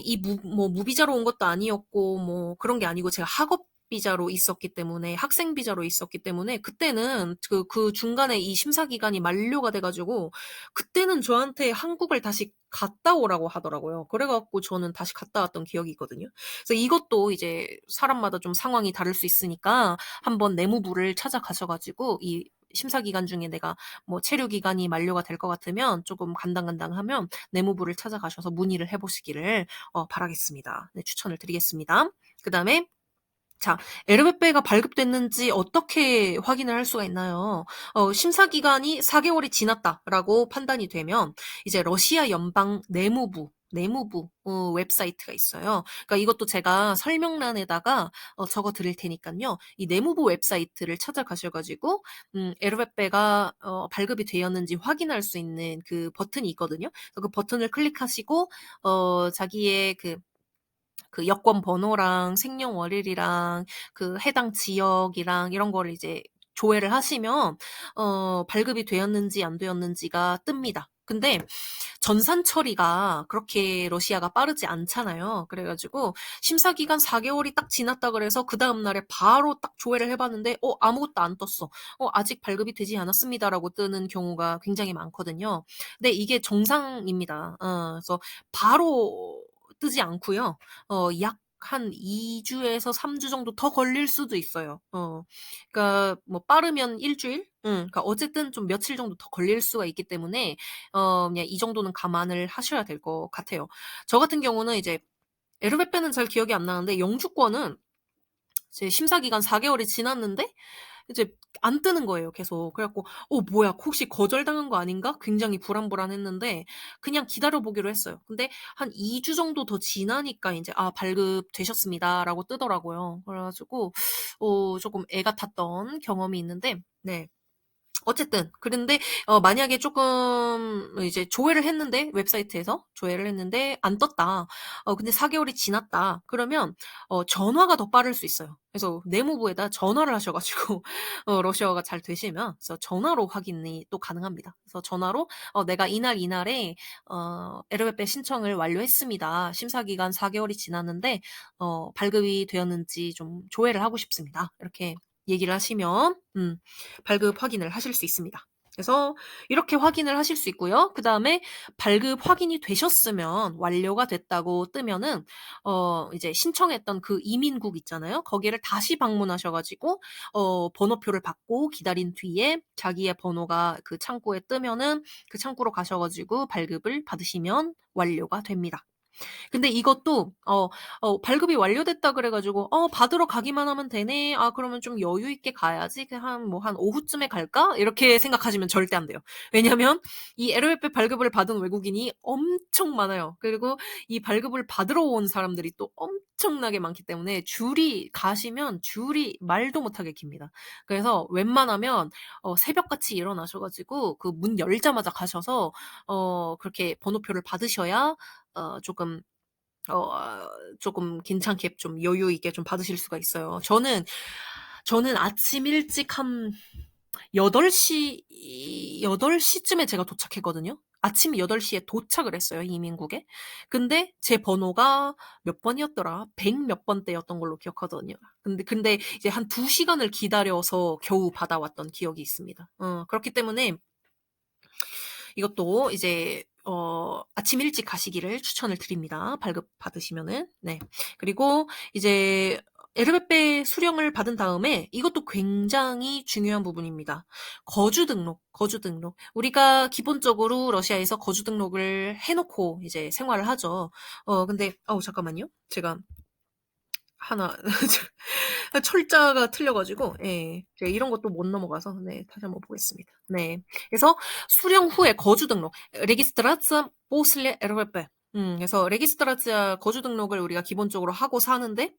이 무비자로 온 것도 아니었고 뭐 그런 게 아니고 제가 학업 비자로 있었기 때문에, 학생 비자로 있었기 때문에 그때는 그 중간에 이 심사 기간이 만료가 돼 가지고 그때는 저한테 한국을 다시 갔다 오라고 하더라고요. 그래 갖고 저는 다시 갔다 왔던 기억이 있거든요. 그래서 이것도 이제 사람마다 좀 상황이 다를 수 있으니까 한번 내무부를 찾아가셔 가지고 이 심사 기간 중에 내가 뭐 체류 기간이 만료가 될 것 같으면 쪼금 간당간당하면 내무부를 찾아가셔서 문의를 해 보시기를 바라겠습니다. 네, 추천을 드리겠습니다. 그다음에 자, 에르베페가 발급됐는지 어떻게 확인을 할 수가 있나요? 심사 기간이 4개월이 지났다라고 판단이 되면 이제 러시아 연방 내무부 웹사이트가 있어요. 그러니까 이것도 제가 설명란에다가 적어 드릴 테니깐요. 이 내무부 웹사이트를 찾아가셔 가지고 에르베페가 발급이 되었는지 확인할 수 있는 그 버튼이 있거든요. 그래서 그 버튼을 클릭하시고 자기의 그 여권 번호랑 생년월일이랑 그 해당 지역이랑 이런 거를 이제 조회를 하시면 발급이 되었는지 안 되었는지가 뜹니다. 근데 전산 처리가 그렇게 러시아가 빠르지 않잖아요. 그래 가지고 심사 기간 4개월이 딱 지났다 그래서 그다음 날에 바로 딱 조회를 해 봤는데 아무것도 안 떴어. "아직 발급이 되지 않았습니다."라고 뜨는 경우가 굉장히 많거든요. 근데 이게 정상입니다. 그래서 바로 뜨지 않고요. 약 한 2 주에서 3주 정도 더 걸릴 수도 있어요. 그러니까 뭐 빠르면 1 주일? 그러니까 어쨌든 좀 며칠 정도 더 걸릴 수가 있기 때문에 그냥 이 정도는 감안을 하셔야 될 것 같아요. 저 같은 경우는 이제 에르베페는 잘 기억이 안 나는데 영주권은 이제 심사 기간 4개월이 지났는데 이제 안 뜨는 거예요 계속. 그래 갖고 '뭐야, 혹시 거절당한 거 아닌가?' 굉장히 불안불안했는데 그냥 기다려 보기로 했어요. 근데 한 2주 정도 더 지나니까 인제 "아, 발급되셨습니다."라고 뜨더라고요. 그래 가지고 쪼끔 애가 탔던 경험이 있는데, 네. 어쨌든 그런데 만약에 쪼끔 이제 조회를 했는데, 웹사이트에서 조회를 했는데 안 떴다. 근데 4개월이 지났다. 그러면 전화가 더 빠를 수 있어요. 그래서 내무부에다 전화를 하셔 가지고 러시아어가 잘 되시면 그래서 전화로 확인이 또 가능합니다. 그래서 전화로 "내가 이날 이날에 에르베페 신청을 완료했습니다. 심사 기간 4개월이 지났는데 발급이 되었는지 좀 조회를 하고 싶습니다." 이렇게 얘기를 하시면 발급 확인을 하실 수 있습니다. 그래서 이렇게 확인을 하실 수 있고요. 그다음에 발급 확인이 되셨으면 완료가 됐다고 뜨면은 이제 신청했던 그 이민국 있잖아요. 거기를 다시 방문하셔 가지고 번호표를 받고 기다린 뒤에 자기의 번호가 그 창구에 뜨면은 그 창구로 가셔 가지고 발급을 받으시면 완료가 됩니다. 근데 이것도 발급이 완료됐다 그래 가지고 '받으러 가기만 하면 되네. 아 그러면 좀 여유 있게 가야지. 그 한 오후쯤에 갈까?' 이렇게 생각하시면 절대 안 돼요. 왜냐면 이 에르웨페 발급을 받은 외국인이 엄청 많아요. 그리고 이 발급을 받으러 온 사람들이 또 엄청나게 많기 때문에 가시면 줄이 말도 못하게 깁니다. 그래서 웬만하면 새벽같이 일어나셔 가지고 그 문 열자마자 가셔서 그렇게 번호표를 받으셔야 쪼끔 쪼끔 괜찮게 좀 여유 있게 좀 받으실 수가 있어요. 저는 아침 일찍 한 8시 쯤에 제가 도착했거든요. 아침 8시에 도착을 했어요, 이민국에. 근데 제 번호가 몇 번이었더라? 100 몇 번대였던 걸로 기억하거든요. 근데 이제 한 2 시간을 기다려서 겨우 받아왔던 기억이 있습니다. 그렇기 때문에 이것도 이제 아침 일찍 가시기를 추천을 드립니다, 발급 받으시면은. 네. 그리고 이제 에르베페 수령을 받은 다음에 이것도 굉장히 중요한 부분입니다. 거주 등록, 거주 등록. 우리가 기본적으로 러시아에서 거주 등록을 해 놓고 이제 생활을 하죠. 근데 잠깐만요. 제가 하나 철자가 틀려 가지고 예. 제가 이런 것도 못 넘어가서 네 다시 한번 보겠습니다. 네. 그래서 수령 후에 거주 등록 레기스트라츠아 포슬레 에르베페 그래서 레기스트라츠아 거주 등록을 우리가 기본적으로 하고 사는데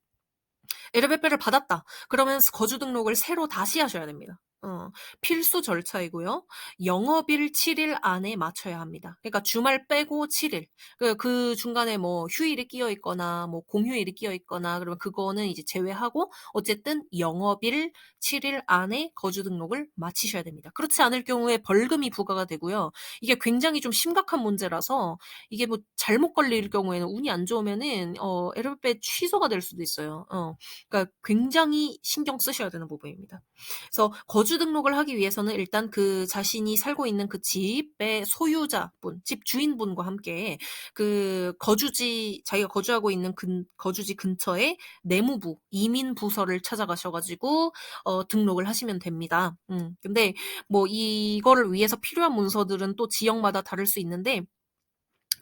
에르베페를 받았다. 그러면 거주 등록을 새로 다시 하셔야 됩니다. 필수 절차이고요. 영업일 7일 안에 맞춰야 합니다. 그러니까 주말 빼고 7 일. 그 중간에 뭐 휴일이 끼어 있거나 뭐 공휴일이 끼어 있거나 그러면 그거는 이제 제외하고 어쨌든 영업일 7일 안에 거주 등록을 마치셔야 됩니다. 그렇지 않을 경우에 벌금이 부과가 되고요. 이게 굉장히 좀 심각한 문제라서 이게 뭐 잘못 걸릴 경우에는 운이 안 좋으면은 에르베페 취소가 될 수도 있어요. 그러니까 굉장히 신경 쓰셔야 되는 부분입니다. 그래서 거주 등록을 하기 위해서는 일단 그 자신이 살고 있는 그 집의 소유자분, 집 주인분과 함께 그 자기가 거주하고 있는 거주지 근처에 내무부, 이민 부서를 찾아가셔 가지고 등록을 하시면 됩니다. 근데 뭐 이거를 위해서 필요한 문서들은 또 지역마다 다를 수 있는데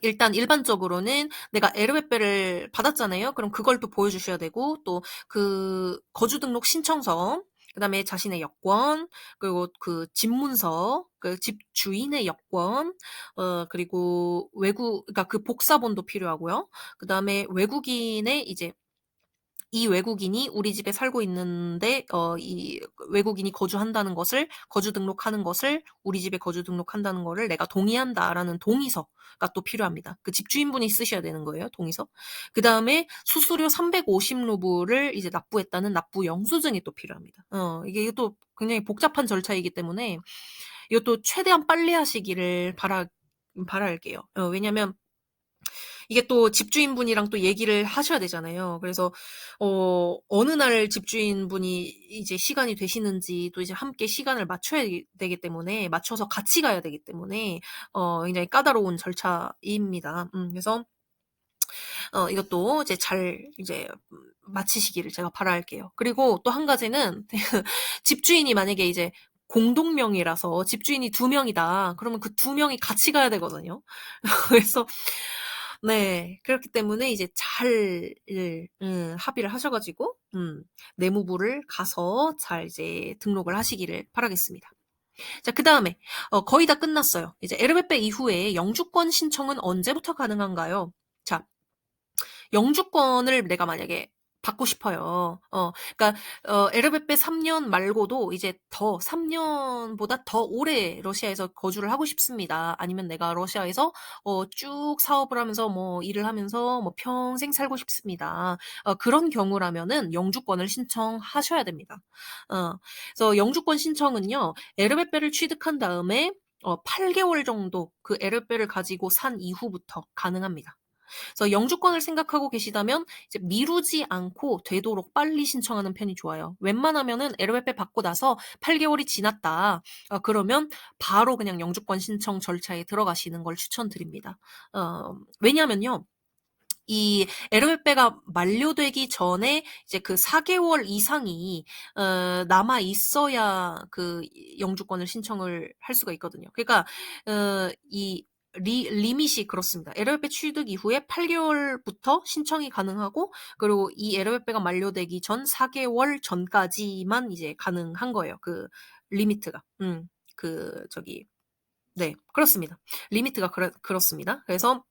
일단 일반적으로는 내가 에르웨페를 받았잖아요. 그럼 그걸 또 보여주셔야 되고 또 그 거주 등록 신청서 그다음에 자신의 여권 그리고 그 집 문서 그 집 주인의 여권 그리고 그러니까 그 복사본도 필요하고요. 그다음에 외국인의 이제 이 외국인이 우리 집에 살고 있는데 이 외국인이 거주 등록하는 것을 우리 집에 거주 등록한다는 거를 내가 동의한다라는 동의서가 또 필요합니다. 그 집주인분이 쓰셔야 되는 거예요, 동의서. 그다음에 수수료 350 루블을 이제 납부했다는 납부 영수증이 또 필요합니다. 이것도 굉장히 복잡한 절차이기 때문에 이것도 최대한 빨리 하시기를 바랄게요. 왜냐면 이게 또 집주인분이랑 또 얘기를 하셔야 되잖아요. 그래서 어느 날 집주인분이 이제 시간이 되시는지 또 이제 함께 시간을 맞춰야 되기 때문에 맞춰서 같이 가야 되기 때문에 굉장히 까다로운 절차입니다. 그래서 이것도 이제 잘 이제 마치시기를 제가 바랄게요. 그리고 또 한 가지는 집주인이 만약에 이제 공동명의라서 집주인이 2 명이다. 그러면 그 2 명이 같이 가야 되거든요. 그래서 네. 그렇기 때문에 이제 잘 합의를 하셔 가지고 내무부를 가서 잘 이제 등록을 하시기를 바라겠습니다. 자 그다음에 거의 다 끝났어요. 이제 에르베페 이후에 영주권 신청은 언제부터 가능한가요? 자 영주권을 내가 만약에 받고 싶어요. 그러니까 에르베페 3년 말고도 이제 3 년보다 더 오래 러시아에서 거주를 하고 싶습니다. 아니면 내가 러시아에서 쭉 사업을 하면서 뭐 일을 하면서 뭐 평생 살고 싶습니다. 그런 경우라면은 영주권을 신청하셔야 됩니다. 어 그래서 영주권 신청은요. 에르베페를 취득한 다음에 8 개월 정도 그 에르베페를 가지고 산 이후부터 가능합니다. 그래서 영주권을 생각하고 계시다면 이제 미루지 않고 되도록 빨리 신청하는 편이 좋아요. 웬만하면은 LWP 받고 나서 8 개월이 지났다. 그러면 바로 그냥 영주권 신청 절차에 들어가시는 걸 추천드립니다. 왜냐하면요. 이 LWP가 만료되기 전에 이제 그 4 개월 이상이 남아 있어야 그 영주권을 신청을 할 수가 있거든요. 그러니까 이 리밋이 그렇습니다. LWP 취득 이후에 8 개월부터 신청이 가능하고, 그리고 이 LWP가 만료되기 전 4 개월 전까지만 이제 가능한 거예요, 그 리미트가. 그 저기 네, 그렇습니다. 리미트가 그렇습니다. 그래서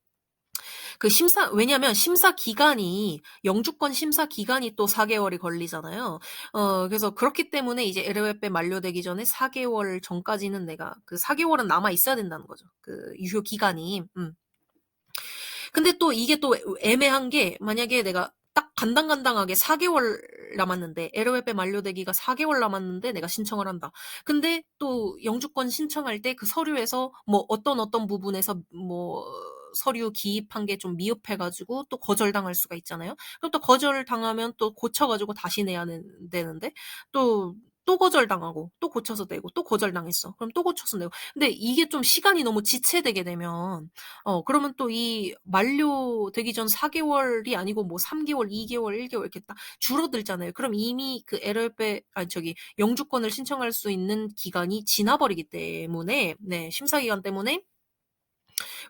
왜냐면 심사 기간이 영주권 심사 기간이 또 4 개월이 걸리잖아요. 그래서 그렇기 때문에 이제 LWP 만료되기 전에 4 개월 전까지는 내가 그 4 개월은 남아 있어야 된다는 거죠, 그 유효 기간이. 근데 또 이게 또 애매한 게, 만약에 내가 딱 간당간당하게 4 개월 남았는데, LWP 만료되기가 4 개월 남았는데 내가 신청을 한다. 근데 또 영주권 신청할 때 그 서류에서 뭐 어떤 부분에서 뭐 서류 기입한 게 좀 미흡해 가지고 또 거절당할 수가 있잖아요. 그럼 또 거절당하면 또 고쳐 가지고 다시 내야 되는데, 또 거절당하고 또 고쳐서 내고, 또 거절당했어. 그럼 또 고쳐서 내고. 근데 이게 좀 시간이 너무 지체되게 되면 그러면 또 이 만료되기 전 4 개월이 아니고 뭐 3 개월, 2 개월, 1 개월 이렇게 딱 줄어들잖아요. 그럼 이미 그 LLP 영주권을 신청할 수 있는 기간이 지나 버리기 때문에, 네, 심사 기간 때문에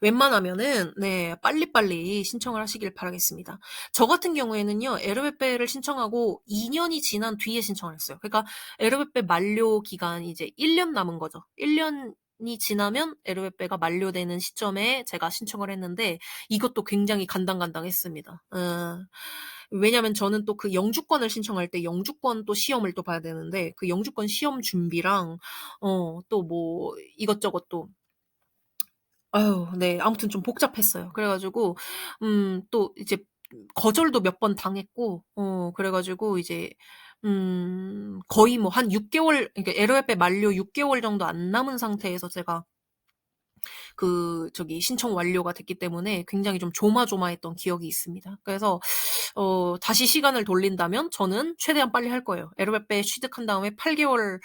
웬만하면은 네, 빨리빨리 신청을 하시길 바라겠습니다. 저 같은 경우에는요, LLP를 신청하고 2 년이 지난 뒤에 신청을 했어요. 그러니까 LLP 만료 기간이 이제 1년 남은 거죠. 1 년이 지나면 LLP가 만료되는 시점에 제가 신청을 했는데, 이것도 굉장히 간당간당했습니다. 왜냐면 저는 또 그 영주권을 신청할 때 영주권 또 시험을 또 봐야 되는데, 그 영주권 시험 준비랑 또 뭐 이것저것 또, 아유, 네. 아무튼 좀 복잡했어요. 그래 가지고 또 이제 거절도 몇 번 당했고, 그래 가지고 이제 거의 뭐 한 6 개월, 그러니까 LLP 만료 6 개월 정도 안 남은 상태에서 제가 신청 완료가 됐기 때문에 굉장히 좀 조마조마했던 기억이 있습니다. 그래서 다시 시간을 돌린다면 저는 최대한 빨리 할 거예요. LLP 취득한 다음에 8 개월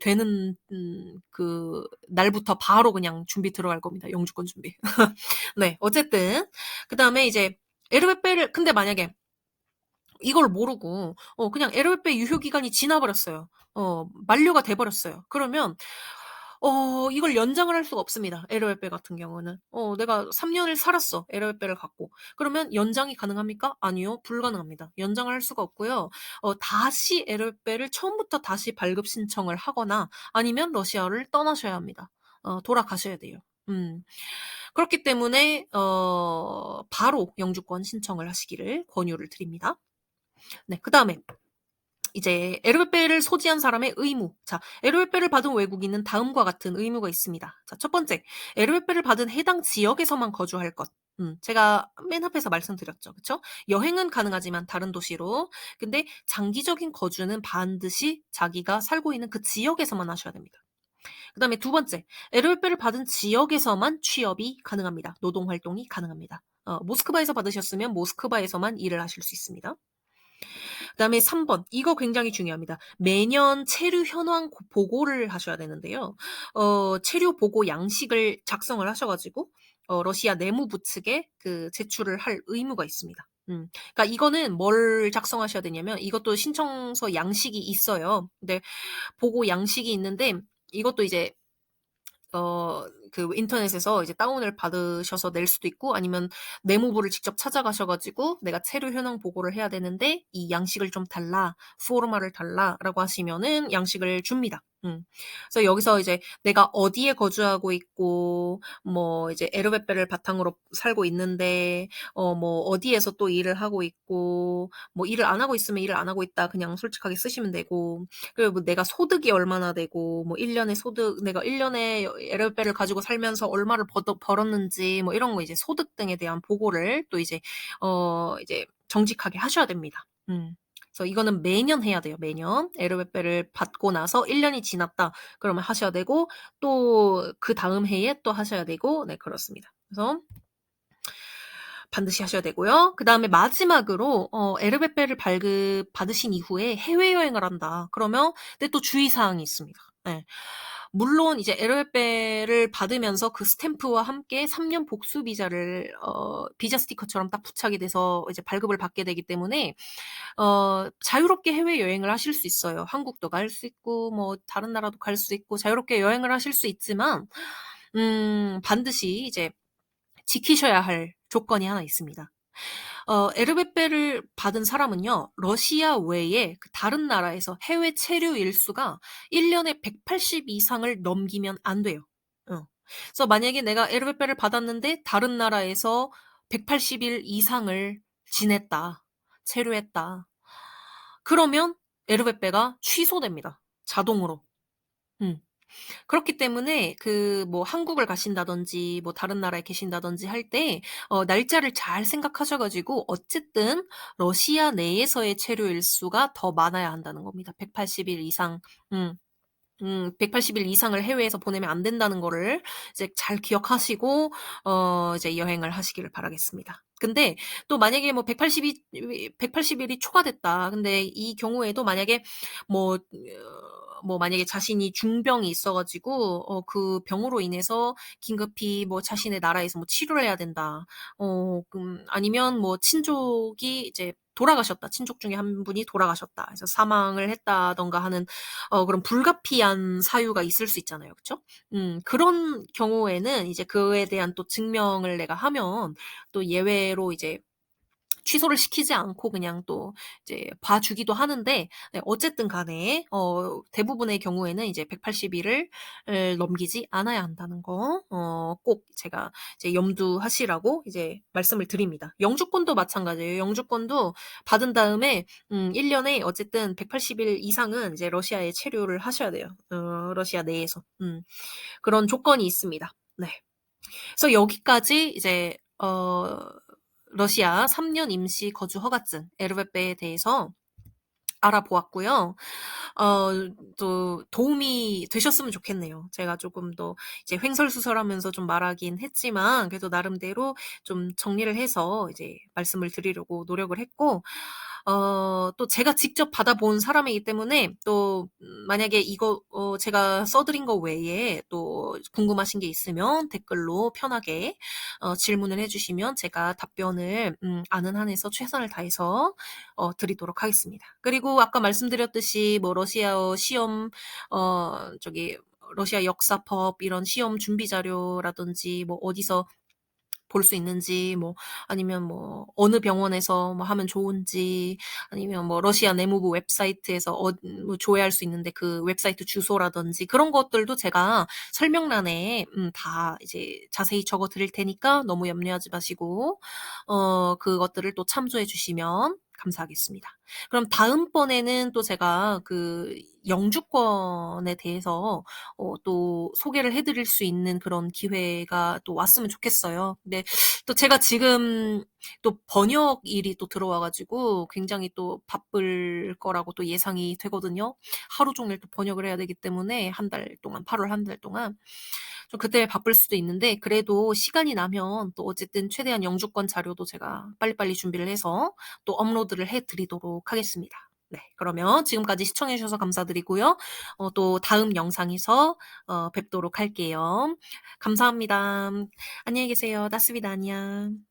되는 그 날부터 바로 그냥 준비 들어갈 겁니다, 영주권 준비. 네. 어쨌든 그다음에 이제 LLP를, 근데 만약에 이걸 모르고 그냥 LLP 유효 기간이 지나 버렸어요. 만료가 돼 버렸어요. 그러면 이걸 연장을 할 수가 없습니다, LLP 같은 경우는. 내가 3 년을 살았어, LLP를 갖고. 그러면 연장이 가능합니까? 아니요. 불가능합니다. 연장을 할 수가 없고요. 다시 LLP를 처음부터 다시 발급 신청을 하거나 아니면 러시아를 떠나셔야 합니다. 돌아가셔야 돼요. 그렇기 때문에 바로 영주권 신청을 하시기를 권유를 드립니다. 네. 그다음에 이제 LLP를 소지한 사람의 의무. 자, LLP를 받은 외국인은 다음과 같은 의무가 있습니다. 자, 첫 번째, LLP를 받은 해당 지역에서만 거주할 것. 제가 맨 앞에서 말씀드렸죠. 그쵸? 여행은 가능하지만 다른 도시로. 근데 장기적인 거주는 반드시 자기가 살고 있는 그 지역에서만 하셔야 됩니다. 그다음에 두 번째, LLP를 받은 지역에서만 취업이 가능합니다. 노동 활동이 가능합니다. 모스크바에서 받으셨으면 모스크바에서만 일을 하실 수 있습니다. 그다음에 3번, 이거 굉장히 중요합니다. 매년 체류 현황 보고를 하셔야 되는데요. 체류 보고 양식을 작성을 하셔 가지고 러시아 내무부 측에 그 제출을 할 의무가 있습니다. 그러니까 이거는 뭘 작성하셔야 되냐면, 이것도 신청서 양식이 있어요. 근데 보고 양식이 있는데, 이것도 이제 그 인터넷에서 이제 다운을 받으셔서 낼 수도 있고, 아니면 내무부를 직접 찾아가셔 가지고 "내가 체류 현황 보고를 해야 되는데 이 양식을 좀 달라. 포르마를 달라."라고 하시면은 양식을 줍니다. 그래서 여기서 이제 내가 어디에 거주하고 있고, 뭐 이제 에르베페를 바탕으로 살고 있는데 뭐 어디에서 또 일을 하고 있고, 뭐 일을 안 하고 있으면 "일을 안 하고 있다." 그냥 솔직하게 쓰시면 되고, 그리고 뭐 내가 소득이 얼마나 되고, 뭐 1 년에 소득, 내가 1 년에 에르베페를 가지고 살면서 얼마를 벌었는지, 뭐 이런 거 이제 소득 등에 대한 보고를 또 이제 정직하게 하셔야 됩니다. 그래서 이거는 매년 해야 돼요, 매년. 에르베페를 받고 나서 1 년이 지났다 그러면 하셔야 되고, 또 그다음 해에 또 하셔야 되고, 네, 그렇습니다. 그래서 반드시 하셔야 되고요. 그다음에 마지막으로 에르베페를 발급받으신 이후에 해외여행을 한다. 그러면 근데 또 주의 사항이 있습니다. 예. 물론 이제 에르베페를 받으면서 그 스탬프와 함께 3년 복수 비자를 비자 스티커처럼 딱 부착이 돼서 이제 발급을 받게 되기 때문에 자유롭게 해외여행을 하실 수 있어요. 한국도 갈 수 있고 뭐 다른 나라도 갈 수 있고 자유롭게 여행을 하실 수 있지만 반드시 이제 지키셔야 할 조건이 하나 있습니다. 에르베페를 받은 사람은요. 러시아 외에 그 다른 나라에서 해외 체류 일수가 1 년에 180 이상을 넘기면 안 돼요. 그래서 만약에 내가 에르베페를 받았는데 다른 나라에서 180일 이상을 지냈다. 체류했다. 그러면 에르베페가 취소됩니다, 자동으로. 음. 그렇기 때문에 그 뭐 한국을 가신다든지 뭐 다른 나라에 계신다든지 할 때 날짜를 잘 생각하셔 가지고 어쨌든 러시아 내에서의 체류 일수가 더 많아야 한다는 겁니다. 180일 이상. 음. 180일 이상을 해외에서 보내면 안 된다는 거를 이제 잘 기억하시고 이제 여행을 하시기를 바라겠습니다. 근데 또 만약에 뭐 180 일이 초과됐다. 근데 이 경우에도 만약에 뭐 만약에 자신이 중병이 있어 가지고 그 병으로 인해서 긴급히 뭐 자신의 나라에서 뭐 치료를 해야 된다. 아니면 뭐 친족이 이제 돌아가셨다. 친족 중에 한 분이 돌아가셨다. 그래서 사망을 했다든가 하는 그런 불가피한 사유가 있을 수 있잖아요. 그쵸? 그런 경우에는 이제 그에 대한 또 증명을 내가 하면 또 예외로 이제 취소를 시키지 않고 그냥 또 이제 봐 주기도 하는데 네 어쨌든 간에 대부분의 경우에는 이제 180 일을 넘기지 않아야 한다는 거 꼭 제가 이제 염두하시라고 이제 말씀을 드립니다. 영주권도 마찬가지예요. 영주권도 받은 다음에 1 년에 어쨌든 180일 이상은 이제 러시아에 체류를 하셔야 돼요. 러시아 내에서. 그런 조건이 있습니다. 네. 그래서 여기까지 이제 러시아 3년 임시 거주 허가증 에르베페에 대해서 알아보았고요. 어 또 도움이 되셨으면 좋겠네요. 제가 조금 더 이제 횡설수설하면서 좀 말하긴 했지만 그래도 나름대로 좀 정리를 해서 이제 말씀을 드리려고 노력을 했고 또 제가 직접 받아본 사람이기 때문에 또 만약에 이거 제가 써 드린 거 외에 또 궁금하신 게 있으면 댓글로 편하게 질문을 해 주시면 제가 답변을 아는 한에서 최선을 다해서 드리도록 하겠습니다. 그리고 아까 말씀드렸듯이 뭐 러시아어 시험 저기 러시아 역사법 이런 시험 준비 자료라든지 뭐 어디서 볼 수 있는지 뭐 아니면 뭐 어느 병원에서 뭐 하면 좋은지 아니면 뭐 러시아 내무부 웹사이트에서 뭐 조회할 수 있는데 그 웹사이트 주소라든지 그런 것들도 제가 설명란에 다 이제 자세히 적어 드릴 테니까 너무 염려하지 마시고 그것들을 또 참조해 주시면 감사하겠습니다. 그럼 다음번에는 또 제가 그 영주권에 대해서 또 소개를 해 드릴 수 있는 그런 기회가 또 왔으면 좋겠어요. 근데 또 제가 지금 또 번역 일이 또 들어와 가지고 굉장히 또 바쁠 거라고 또 예상이 되거든요. 하루 종일 또 번역을 해야 되기 때문에 한 달 동안 8월 한 달 동안. 좀 그때 바쁠 수도 있는데 그래도 시간이 나면 또 어쨌든 최대한 영주권 자료도 제가 빨리빨리 준비를 해서 또 업로드를 해 드리도록 하겠습니다. 네. 그러면 지금까지 시청해 주셔서 감사드리고요. 또 다음 영상에서 뵙도록 할게요. 감사합니다. 안녕히 계세요. 따스비다냐.